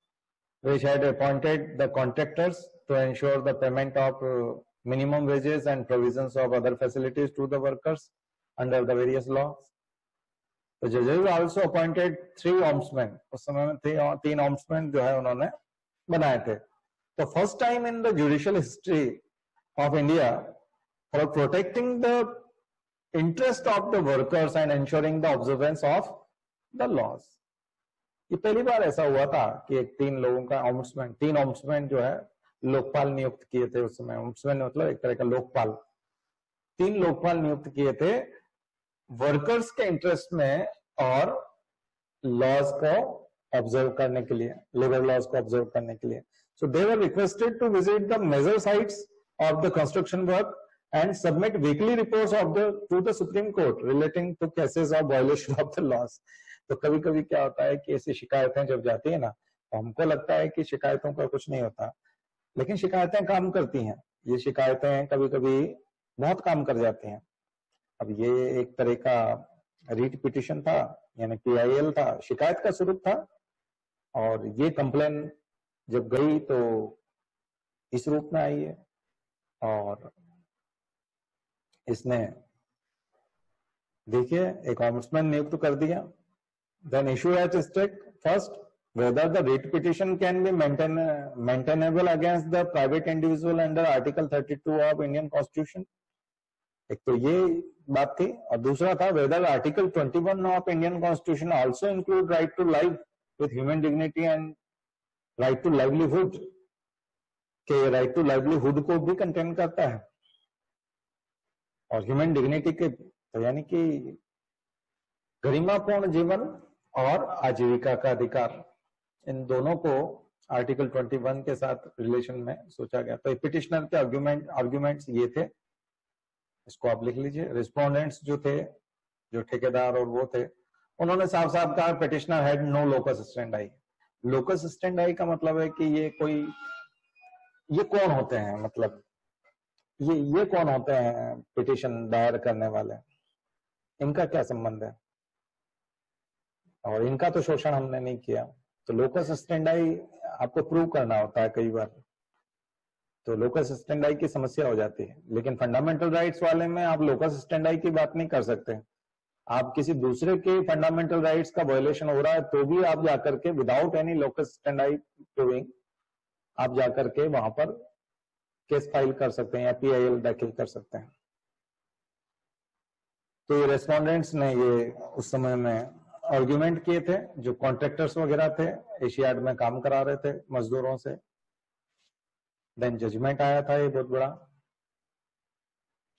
which had appointed the contractors to ensure the payment of minimum wages and provisions of other facilities to the workers under the various laws. The judges also appointed 3 ombudsmen. उस समय में 3 ombudsmen जो है उन्होंने बनाए थे. तो first time in the judicial history of India for protecting the interest of the workers and ensuring the observance of the laws. ये पहली बार ऐसा हुआ था कि एक 3 लोगों का ऑम्बुड्समैन, 3 ऑम्बुड्समैन जो है लोकपाल नियुक्त किए थे उस समय. ऑम्बुड्समैन मतलब एक तरह का लोकपाल. 3 लोकपाल नियुक्त किए थे वर्कर्स के इंटरेस्ट में और लॉज को ऑब्जर्व करने के लिए, लेबर लॉज को ऑब्जर्व करने के लिए. So they were requested to visit the major sites of the construction work and submit weekly reports to the Supreme Court relating to cases of violation of the laws. तो कभी कभी क्या होता है कि ऐसी शिकायतें जब जाती है ना, तो हमको लगता है कि शिकायतों का कुछ नहीं होता, लेकिन शिकायतें काम करती हैं. ये शिकायतें कभी कभी बहुत काम कर जाती हैं. अब ये एक तरह का रीट पिटिशन था, यानी PIL था, शिकायत का स्वरूप था, और ये कंप्लेन जब गई तो इस रूप में आई है. और इसने देखिए एक ऑम्बुड्समैन नियुक्त कर दिया. Then issue at stake first whether the writ petition can be maintainable against the private individual under Article 32 of Indian Constitution. एक तो ये बात थी, और दूसरा था whether Article 21 of Indian Constitution also include right to life with human dignity and right to livelihood, के right to livelihood को भी कंटेन करता है, और ह्यूमन डिग्निटी के तो यानी कि गरिमापूर्ण जीवन और आजीविका का अधिकार, इन दोनों को आर्टिकल 21 के साथ रिलेशन में सोचा गया. तो पिटिशनर के आर्ग्यूमेंट्स ये थे, इसको आप लिख लीजिए. रिस्पोंडेंट्स जो थे, जो ठेकेदार और वो थे, उन्होंने साफ साफ कहा petitioner had no locus standi. Locus standi का मतलब है कि ये कौन होते हैं, मतलब ये कौन होते हैं पिटिशन दायर करने वाले, इनका क्या संबंध है, और इनका तो शोषण हमने नहीं किया. तो लोकस स्टैंडाई आपको प्रूव करना होता है कई बार, तो लोकस स्टैंडाई की समस्या हो जाती है. लेकिन फंडामेंटल राइट्स वाले में आप लोकस स्टैंडाई की बात नहीं कर सकते. आप किसी दूसरे के फंडामेंटल राइट्स का वायलेशन हो रहा है तो भी आप जाकर के विदाउट एनी लोकस स्टैंडाई प्रूविंग आप जाकर के वहां पर केस फाइल कर सकते हैं या PIL दाखिल कर सकते हैं. तो ये रेस्पोंडेंट्स ने ये उस समय में आर्ग्यूमेंट किए थे, जो कॉन्ट्रैक्टर्स वगैरह थे, एशियाड में काम करा रहे थे मजदूरों से. देन जजमेंट आया था ये बहुत बड़ा,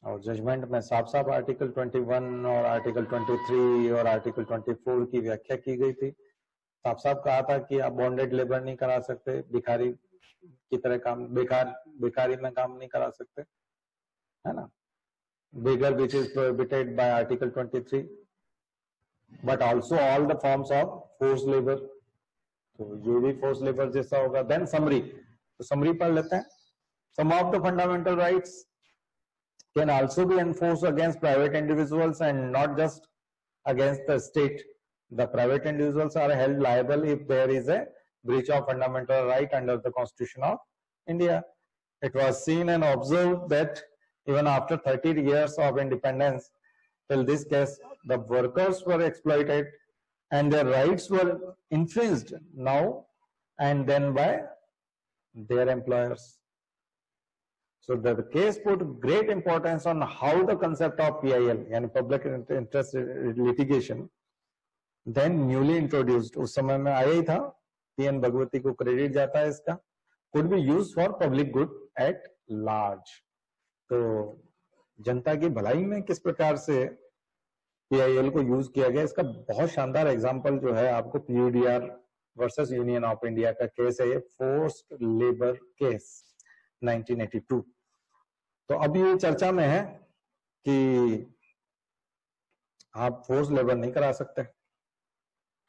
और जजमेंट में साफ साफ आर्टिकल 21 और आर्टिकल 23 और आर्टिकल 24 की व्याख्या की गई थी. साफ साफ कहा था कि आप बॉन्डेड लेबर नहीं करा सकते, भिखारी की तरह काम, बेकारी में काम नहीं करा सकते, है ना. beggar which is prohibited by Article 23, but also all the forms of forced labor. तो जो भी forced labor जैसा होगा. Then summary, तो summary पढ़ लेते हैं. Some of the fundamental rights can also be enforced against private individuals and not just against the state. The private individuals are held liable if there is a breach of fundamental right under the Constitution of India. It was seen and observed that even after 30 years of independence, till this case, the workers were exploited and their rights were infringed now and then by their employers. So the case put great importance on how the concept of PIL, यानी public interest litigation, then newly introduced, उस समय में आया ही था, PN Bhagwati को credit जाता है इसका, could be used for public good at large. तो जनता की भलाई में किस प्रकार से PIL को यूज किया गया, इसका बहुत शानदार एग्जांपल जो है आपको PUDR versus Union of India का केस है, ये फोर्स्ड लेबर केस 1982. तो अब ये चर्चा में है कि आप फोर्स लेबर नहीं करा सकते,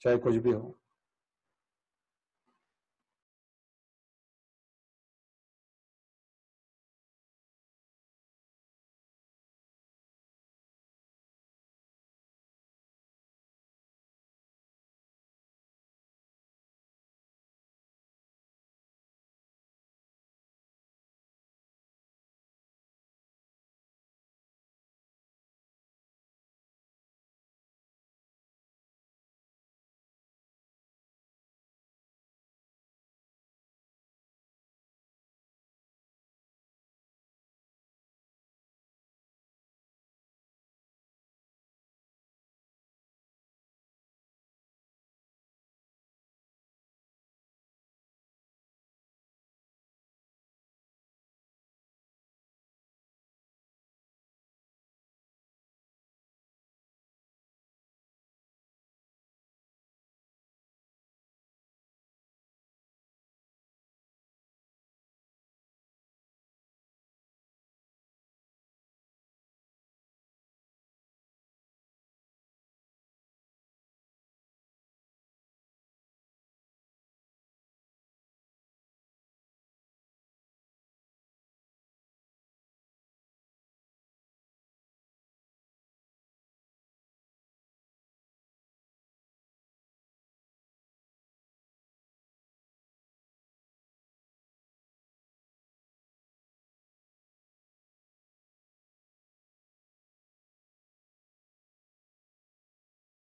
चाहे कुछ भी हो.